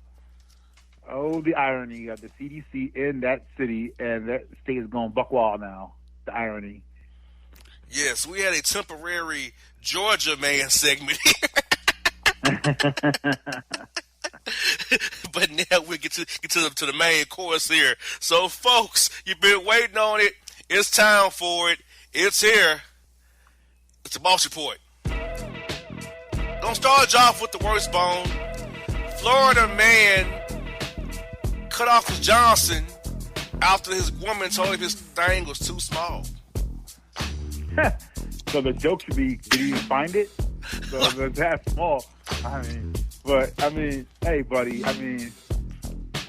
Oh, the irony of the CDC in that city, and that state is going buck wild now. The irony. Yes, we had a temporary Georgia man segment here. But now we'll get to the main course here. So, folks, you've been waiting on it. It's time for it. It's here. It's a Boss Report. Don't start off with the worst bone. Florida man cut off his Johnson after his woman told him his thing was too small. So the joke should be, did you find it? So it's that small. I mean, hey, buddy. I mean,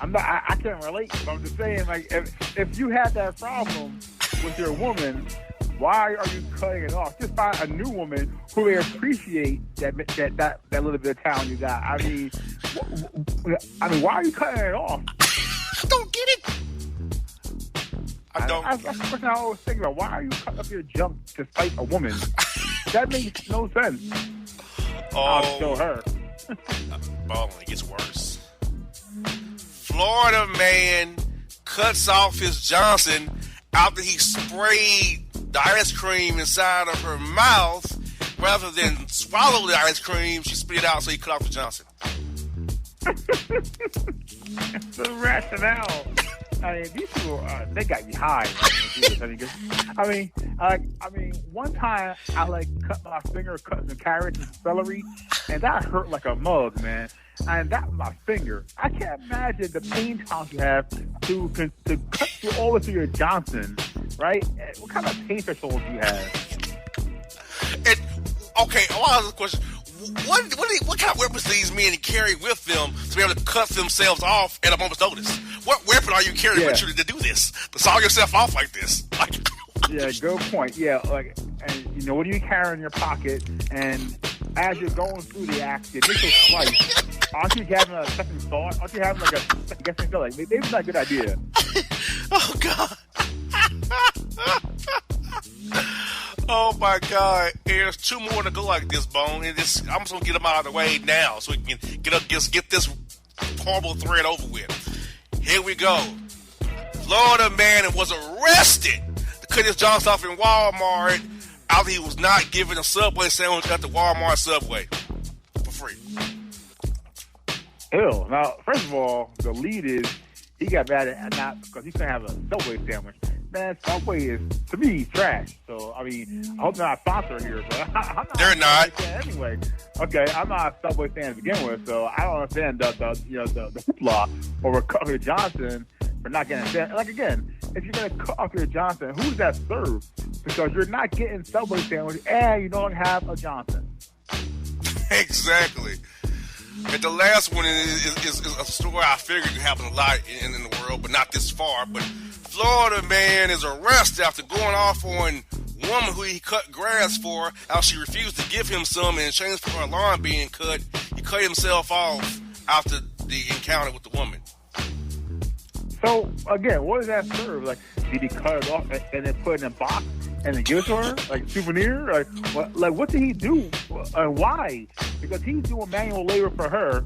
I can't relate. But I'm just saying, like, if you had that problem with your woman, why are you cutting it off? Just find a new woman who may appreciate that little bit of talent you got. I mean, why are you cutting it off? I don't get it. I don't. That's the question I always think about. Why are you cutting up your junk to fight a woman? That makes no sense. I'll show her. It gets worse. Florida man cuts off his Johnson after he sprayed the ice cream inside of her mouth. Rather than swallow the ice cream, she spit it out, so he cut off the Johnson. The rationale. I mean, these people, they got me high. Right? I mean, one time I cut my finger, cut some carrots and celery, and that hurt like a mug, man. And that was my finger. I can't imagine the pain tolerance you have to cut through all the way through your Johnson, right? What kind of pain threshold do you have? And okay, I'll ask a question. What kind of weapons do these men carry with them to be able to cut themselves off at a moment's notice? What weapon are you carrying with you to do this? To saw yourself off like this? Yeah, good point. Yeah, and what do you carry in your pocket? And as you're going through the act, the initial slice, aren't you having a second thought? Aren't you having a second guessing thought? Like, maybe it's not a good idea. Oh, God. Oh, my God. There's two more to go like this, Bone. And I'm just going to get them out of the way now so we can get this horrible thread over with. Here we go. Florida man was arrested to cut his Johnson off in Walmart after he was not given a Subway sandwich at the Walmart Subway for free. Ew. Now, first of all, the lead is he got mad at not because he couldn't have a Subway sandwich. Man, Subway is, to me, trash. So, I mean, I hope they're not sponsoring here, but I'm not. They're not. Anyway, okay, I'm not a Subway fan to begin with, so I don't understand the hoopla over Cutter Johnson for not getting a sandwich. Like, again, if you're going to cut off your Johnson, who's that serve? Because you're not getting Subway sandwich and you don't have a Johnson. Exactly. And the last one is a story I figured happens a lot in the world, but not this far. But Florida man is arrested after going off on woman who he cut grass for, how she refused to give him some in exchange for her lawn being cut. He cut himself off after the encounter with the woman. So again, what does that serve? Like, did he cut it off and then put it in a box and then give it to her, like souvenir? Like what did he do and why? Because he's doing manual labor for her,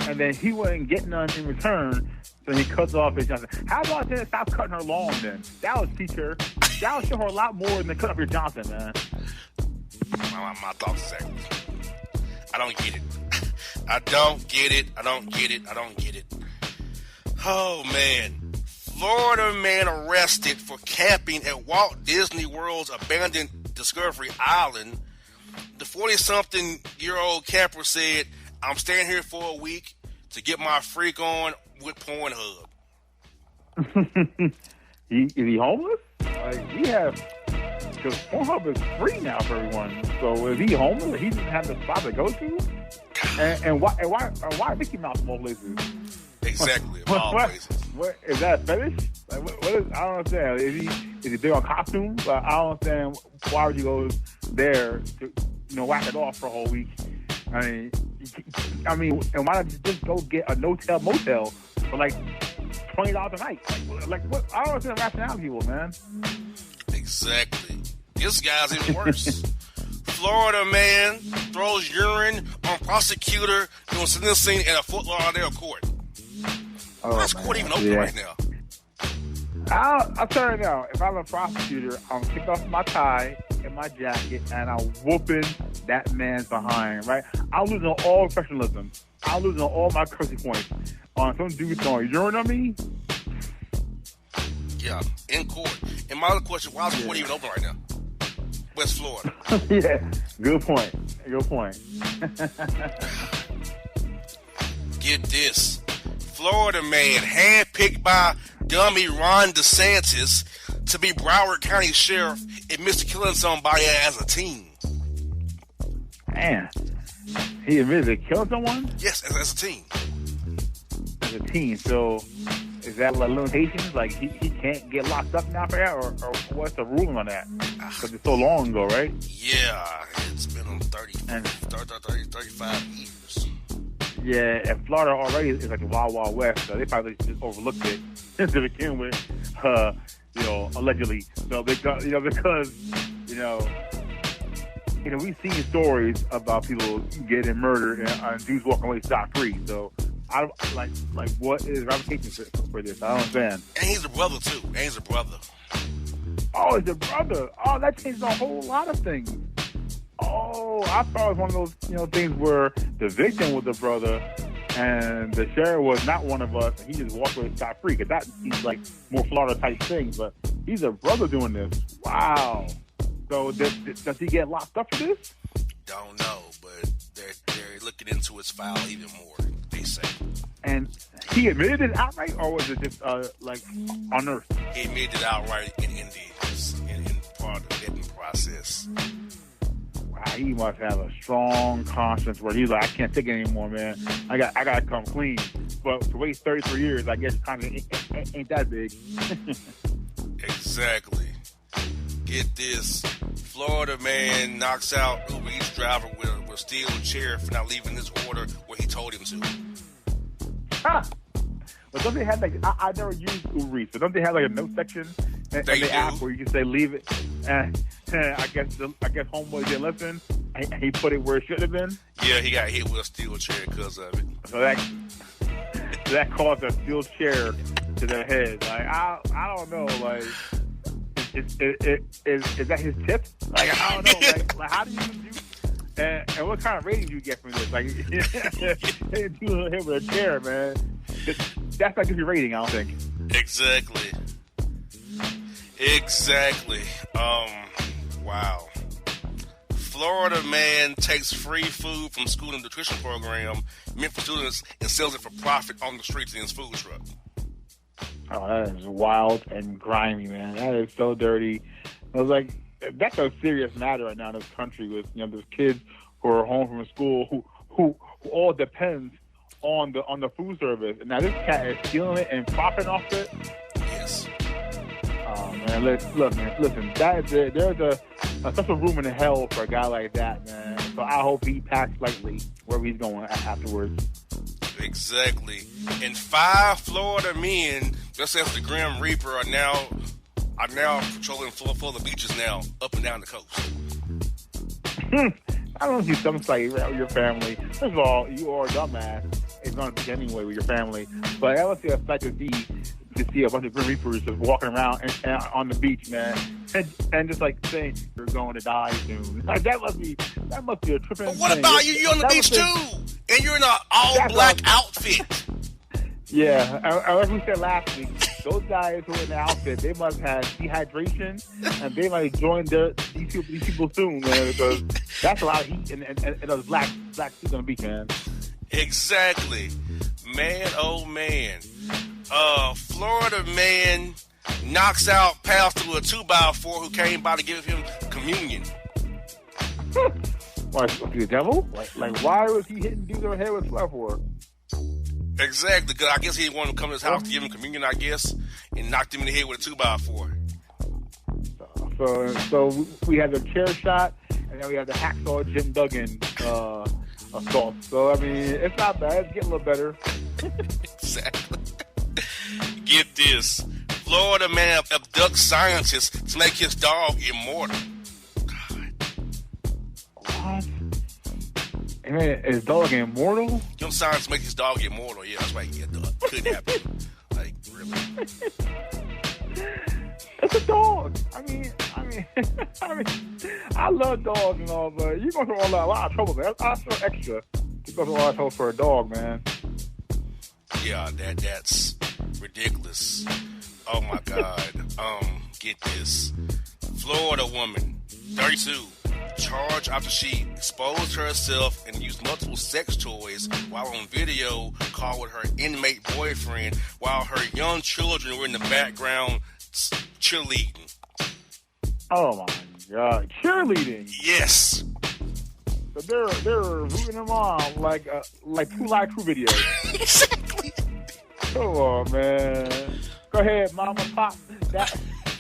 and then he wasn't getting none in return. So he cuts off his Johnson. How about then stop cutting her lawn then? That would teach her. That would show her a lot more than cut up your Johnson, man. My thoughts exactly. I don't get it. I don't get it. I don't get it. I don't get it. Oh, man. Florida man arrested for camping at Walt Disney World's abandoned Discovery Island. The 40-something-year-old camper said, I'm staying here for a week to get my freak on with Pornhub. Is he homeless? Like, because Pornhub is free now for everyone. So is he homeless? He doesn't have the spot to go to? And why Mickey Mouse more places? Exactly, of all places. What is that a fetish? Like, what is? I don't understand. Is he big on costumes? I don't understand. Why would you go there to whack it off for a whole week? I mean, and why not just go get a no-tell motel for like $20 a night? Like what? I don't understand the rationale, people, man. Exactly. This guy's even worse. Florida man throws urine on prosecutor doing sentencing in a Fort Lauderdale court. This court even open right now? I'll tell you now, if I'm a prosecutor, I'm going to kick off my tie and my jacket, and I'm whooping that man's behind, right? I'm losing all professionalism. I'm losing all my cursing points on some dude throwing urine on me. Yeah, in court. And my other question, why is the court even open right now? West Florida. Yeah, good point. Good point. Get this. Florida man handpicked by dummy Ron DeSantis to be Broward County Sheriff admits to killing somebody as a teen. Man, he admitted to killing someone? Yes, as a teen. As a teen. So is that like limitations? Like he can't get locked up now for that? Or what's the ruling on that? Because it's so long ago, right? Yeah, it's been on 35 years. Yeah, and Florida already is like the Wild Wild West, so they probably just overlooked it to begin with, allegedly. So because we've seen stories about people getting murdered and dudes walking away scot-free. So I don't like what is ramifications for this? I don't understand. And he's a brother too. Oh, he's a brother. Oh, that changes a whole lot of things. Oh, I thought it was one of those, things where the victim was the brother and the sheriff was not one of us, and he just walked away scot-free. Because that seems like more Florida-type thing, but he's a brother doing this. Wow. So does he get locked up for this? Don't know, but they're looking into his file even more, they say. And he admitted it outright, or was it just, unearthed? He admitted it outright in part of the vetting process. He must have a strong conscience where he's like, I can't take it anymore, man. I got to come clean. But to wait 33 years, I guess kind of ain't that big. Exactly. Get this. Florida man knocks out Uber Eats driver with a steel chair for not leaving his order where he told him to. But don't they have I never used Uber Eats, but don't they have a note section in the app where you can say leave it? And I guess homeboy didn't listen, and he put it where it should have been. Yeah, he got hit with a steel chair because of it. So that caused a steel chair to their head. Like I don't know. Like is that his tip? Like I don't know. Like how do you even do? And what kind of rating do you get from this? Like, hit with a chair, man. That's not good your rating, I don't think. Exactly. Wow. Florida man takes free food from school nutrition program meant for students and sells it for profit on the streets in his food truck. Oh, that is wild and grimy, man. That is so dirty. I was like, that's a serious matter right now in this country with there's kids who are home from school who all depends on the food service. And now this cat is stealing it and profiting off it. Yes. Oh man, look, man, listen. That is there's a special room in hell for a guy like that, man. So I hope he packs lightly wherever he's going afterwards. Exactly. And 5 Florida men, just as the Grim Reaper, are now patrolling Florida beaches now, up and down the coast. I don't see some sight with your family. First of all, you are a dumbass. It's going to be anyway with your family. But I don't see a sight to see a bunch of Grim Reapers just walking around and on the beach, man, and just like saying you're going to die soon. Like, that must be a tripping. But what thing. about you? You're on the beach too, and you're in an all-black outfit. Yeah, like we said last week, those guys who are in the outfit, they must have dehydration, and they might join these people soon, man, because that's a lot of heat and those black suits on the beach, man. Exactly. Man, oh man. Florida man knocks out pastor with a 2x4 who came by to give him communion. What, the devil? Like why was he hitting dudes over the head with a for? Exactly, because I guess he didn't want him to come to his house to give him communion, I guess, and knocked him in the head with a 2x4. So we have the chair shot, and then we have the hacksaw Jim Duggan assault. So, I mean, it's not bad. It's getting a little better. Exactly. Get this. Florida man abducts scientists to make his dog immortal. God. What? I mean, is dog immortal? Them scientists make his dog immortal. Yeah, that's right. Yeah, couldn't happen. Like, really? It's a dog. I mean, I love dogs and all, but you're going through a lot of trouble, man. I feel extra to go through all that trouble for a dog, man. Yeah, that's ridiculous. Oh my God. Get this. Florida woman, 32, charged after she exposed herself and used multiple sex toys while on video call with her inmate boyfriend while her young children were in the background cheerleading. Oh my God, cheerleading! Yes. So they're rooting them on like True Live Crew videos. Exactly. Come on, man. Go ahead, mom and pop.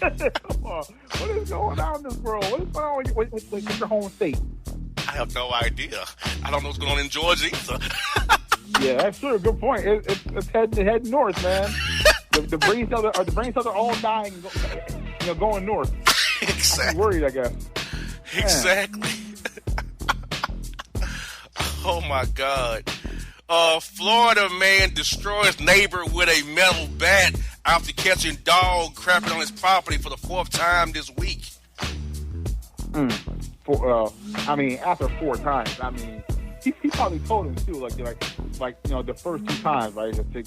Come on. What is going on in this world? What is going on with your home state? I have no idea. I don't know what's going on in Georgia either. Yeah, that's true. Good point. It's heading north, man. The brain cells are all dying, going north. Exactly. I'm worried, I guess. Exactly. Oh my God. Florida man destroys neighbor with a metal bat after catching dog crapping on his property for the 4th time this week. After 4 times, he probably told him too, like the first 2 times, right? To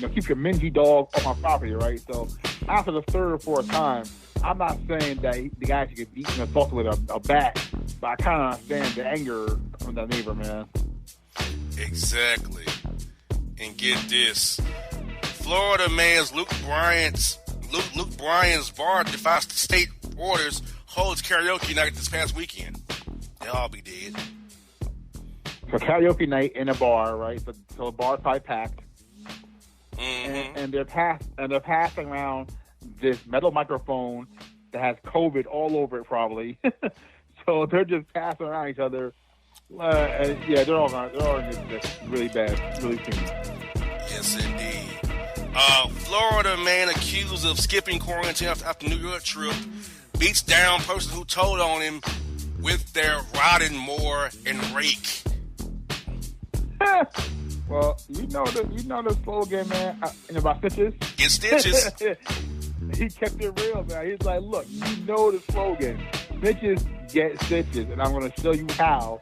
keep your mingy dog on my property, right? So after the 3rd or 4th time, I'm not saying that the guy should get beaten and assaulted with a bat, but I kind of understand the anger from that neighbor, man. Exactly. And get this. Florida man's Luke Bryan's bar defies state orders, holds karaoke night this past weekend. They'll all be dead. So karaoke night in a bar, right? So the bar's probably packed. Mm-hmm. And they're passing around this metal microphone that has COVID all over it, probably. So they're just passing around each other. And yeah, they're all in this really bad, really soon. Yes, indeed. Florida man accused of skipping quarantine after New York trip beats down person who told on him with their riding mower and rake. Well, you know the slogan, man. About stitches. Get stitches. He kept it real, man. He's like, look, you know the slogan. Bitches get stitches, and I'm going to show you how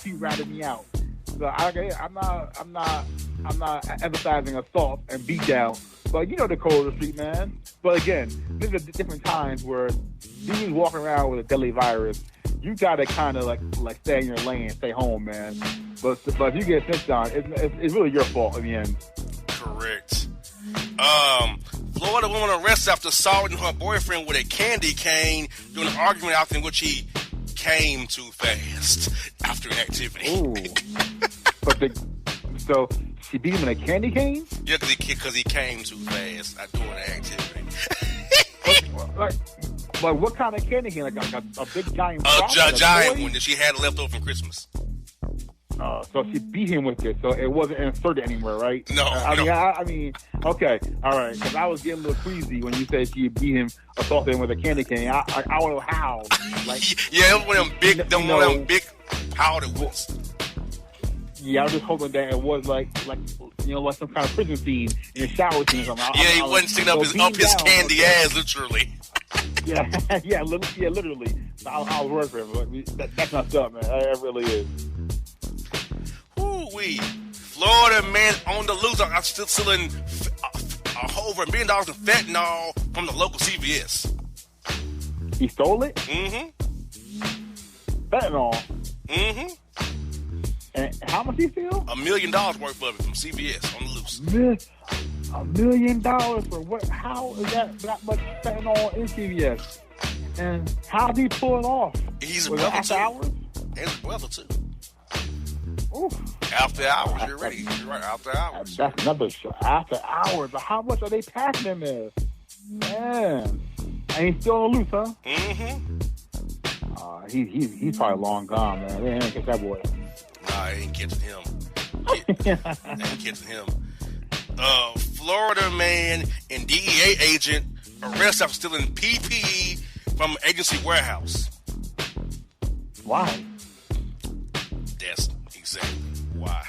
you ratted me out. So I'm not emphasizing assault and beat down, but you know the code of the street, man. But again, these are different times where dudes walking around with a deadly virus. You gotta kind of like stay in your lane, stay home, man. But if you get snitched on, it's really your fault in the end. Correct. Florida woman arrested after assaulting her boyfriend with a candy cane during an argument after in which he came too fast after an activity. Ooh. So she beat him with a candy cane? Yeah, because he came too fast at doing an activity. But what kind of candy cane? Like a big giant giant one that she had left over from Christmas. So she beat him with it, so it wasn't inserted anywhere, right? No. I mean, okay, all right. Because I was getting a little queasy when you said she beat him, assaulted him with a candy cane. I don't know how. Like, yeah, it was one of them big powder ones. Yeah, I was just hoping that it was like like some kind of prison scene in a shower scene or something. He wasn't sitting up his candy ass, literally. Yeah, literally. I was worried for him, but that's messed up, man. It really is. Woo-wee. Florida man on the loose. I'm still selling over $1 million in fentanyl from the local CVS. He stole it? Mm-hmm. Fentanyl? Mm-hmm. And how much he steal? $1 million worth of it from CVS on the loose. $1 million for what? How is that much fentanyl in CVS? And how did he pull it off? He's a Was brother it after too. hours? And his brother too. Oof. After hours, you're ready. You're right. After hours. That's another show. After hours. But how much are they packing him there? Man. And he's still on the loose, huh? Mm-hmm. He's probably long gone, man. They ain't catch that boy. Nah, I ain't catching him. Ain't catching him. Florida man and DEA agent arrested after stealing PPE from an agency warehouse. Why? That's exactly why.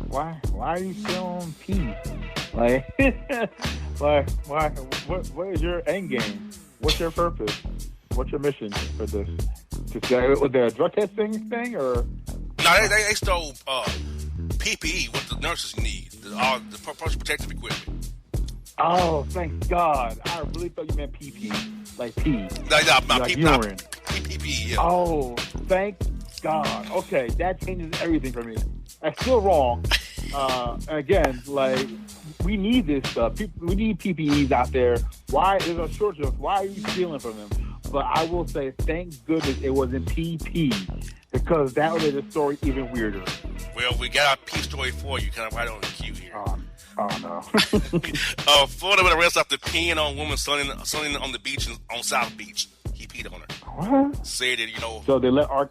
Why are you stealing pee? Like, why? What is your end game? What's your purpose? What's your mission for this? Was there a drug testing thing or? No, they stole PPE, what the nurses need, the personal protective equipment. Oh, thank God! I really thought you meant PP, like pee, like urine. PPE. Yeah. Oh, thank God. Okay, that changes everything for me. That's still wrong. Again, like, we need this stuff. We need PPEs out there. Why is a shortage of? Why are you stealing from them? But I will say, thank goodness it wasn't PP, because that would make the story even weirder. Well, we got our P story for you, kind of right on the cue here. Oh no. Florida was arrested after peeing on a woman sunning on the beach on South Beach. He peed on her. What? Said that, you know. So they let R.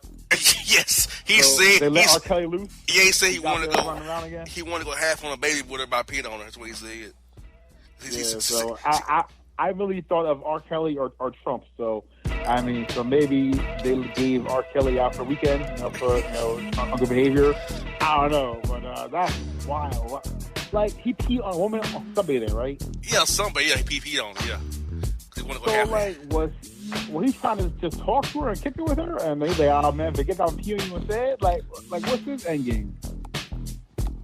Yes, They let R. Kelly loose. Yeah, he said he wanted to go. Again? He wanted to go half on a baby with her by peeing on her. That's what he said. So I really thought of R. Kelly or Trump. So I mean, so maybe they gave R. Kelly out for the weekend, for uncle behavior. I don't know, but that's wild. Like, he peed on a woman on sunbathing, right? Yeah, somebody. Yeah, he peed on her. Yeah. He wanted to go So half. like, was he trying to just talk to her and kick it with her? And he's like, oh man, forget that pee on you instead. Like what's his end game?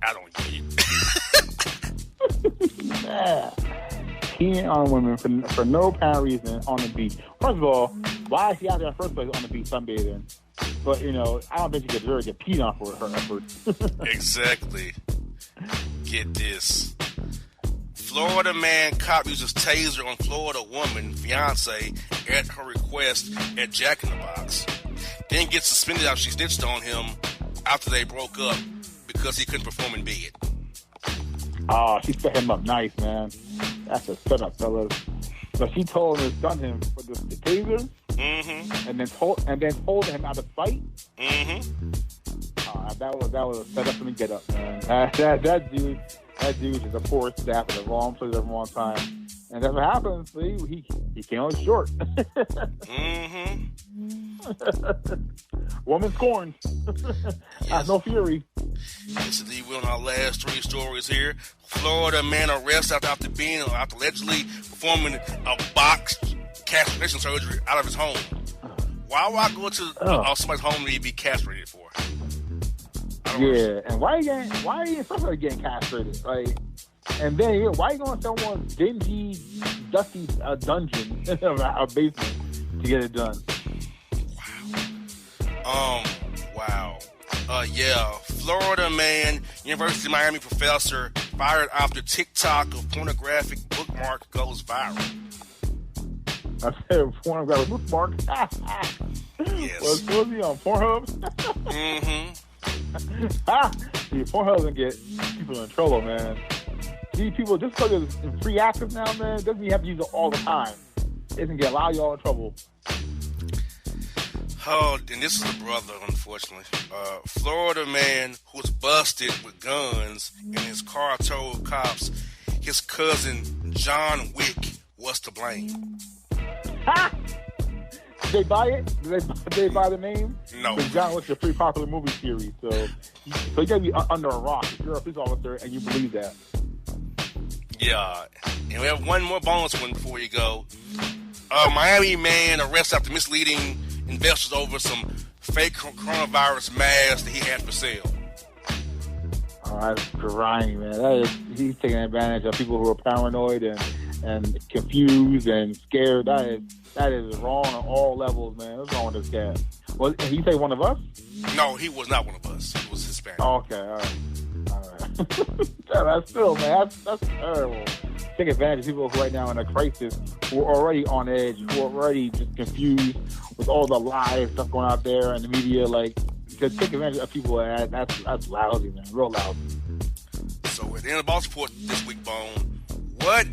I don't get it. Yeah. Peeing on women for no apparent reason on the beach. First of all, why is she out there in the first place on the beach sunbathing? But, I don't think she could really get peed on for her efforts. Exactly. Get this. Florida man cop uses taser on Florida woman, fiance, at her request at Jack in the Box. Then gets suspended after she snitched on him after they broke up because he couldn't perform in bed. Oh, she set him up nice, man. That's a setup, fellas. So she told him to stun him with the taser, and then told him how to fight. That was a setup for me to get up, man. That dude is a poor staff at the wrong place at the wrong time, and that's what happens. See, he came out short. Woman scorned. Yes. No fury. Yes, indeed. We're on our last three stories here. Florida man arrested after allegedly performing a botched castration surgery out of his home. Why would I go to somebody's home to be castrated for? Yeah, and why are you first of getting castrated? Like, and then why are you going to someone's dingy, dusty dungeon, a basement, to get it done? Wow. Yeah. Florida man, University of Miami professor fired after TikTok of pornographic bookmark goes viral. I said pornographic bookmark. Yes. Was he on Pornhub? See, Pornhub can get people in trouble, man. These people, just because it's free access now, man, doesn't mean you have to use it all the time. It's gonna get a lot of y'all in trouble. Oh, and this is a brother, unfortunately. Florida man who was busted with guns in his car told cops his cousin John Wick was to blame. Ha! Did they buy it? Did they buy the name? No. Because John Wick's a pretty popular movie series, so you gotta be under a rock if you're a police officer and you believe that. Yeah, and we have one more bonus one before we go. Miami man arrested after misleading investors over some fake coronavirus masks that he had for sale. Oh, that's grimy, man. He's taking advantage of people who are paranoid and confused and scared. That is wrong on all levels, man. What's wrong with this guy? Well, he say one of us? No, he was not one of us. He was Hispanic. Oh, okay, all right. Yeah, that's still, man, that's terrible. Take advantage of people who right now in a crisis, who are already on edge, who are already just confused with all the lies stuff going out there in the media. Like, to take advantage of people, that's lousy, man, real lousy. So at the end of the Boss Report this week, Bone, what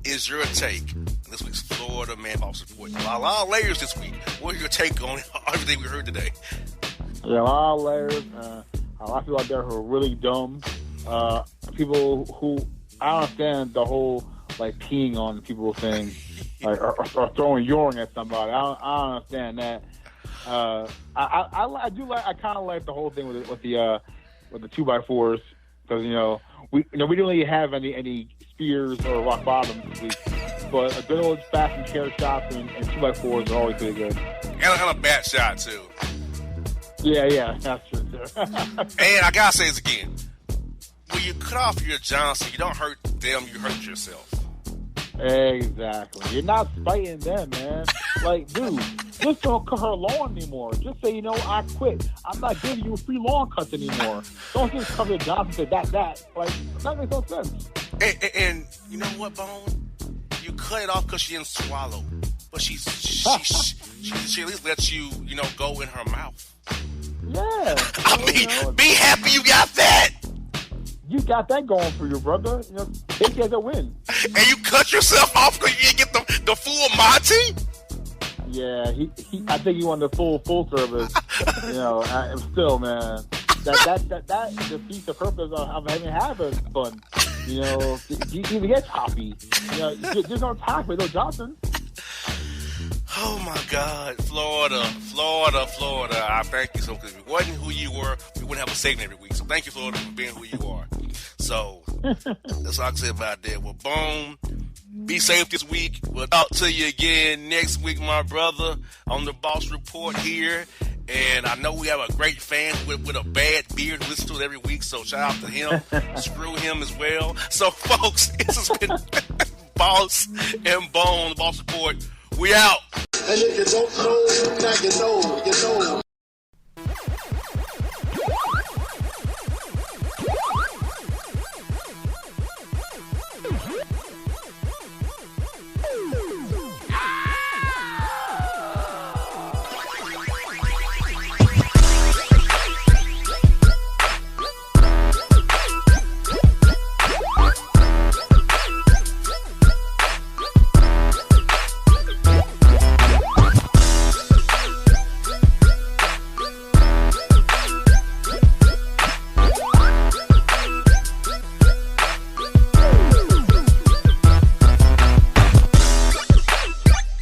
is your take on this week's Florida Man Boss Report? A lot of layers this week. What is your take on everything we heard today? Yeah, a lot of layers. A lot of people out there who are really dumb. People who I don't understand the whole like peeing on people thing, like or throwing urine at somebody. I don't understand that. I do like. I kind of like the whole thing with the 2x4s because we didn't really have any spears or rock bottoms this week, but a good old fashioned chair shots and 2x4s are always pretty good. And a bat shot too. Yeah, that's true too. And I gotta say this again. When you cut off your Johnson, you don't hurt them, you hurt yourself. Exactly. You're not spiting them, man. Like, dude, just don't cut her lawn anymore. Just say, I quit. I'm not giving you free lawn cuts anymore. Don't just cover your Johnson and say that. Like, that makes no sense. And you know what, Bone? You cut it off because she didn't swallow. But she at least lets you, go in her mouth. Yeah. I mean, be happy you got that. You got that going for you, brother. Take it as a win. And you cut yourself off because you didn't get the full Monty? Yeah, I think he wanted the full service. Still, man, that defeats the purpose of having fun. You even get toppy. There's no toppy, no Johnson. Oh my God, Florida. I thank you so much. If it wasn't who you were, we wouldn't have a segment every week. So thank you, Florida, for being who you are. So that's all I can say about that. Well, Bone, be safe this week. We'll talk to you again next week, my brother, on the Boss Report here. And I know we have a great fan with a bad beard who listens to it every week. So shout out to him. Screw him as well. So, folks, this has been Boss and Bone, the Boss Report. We out. And if you don't know, now you know.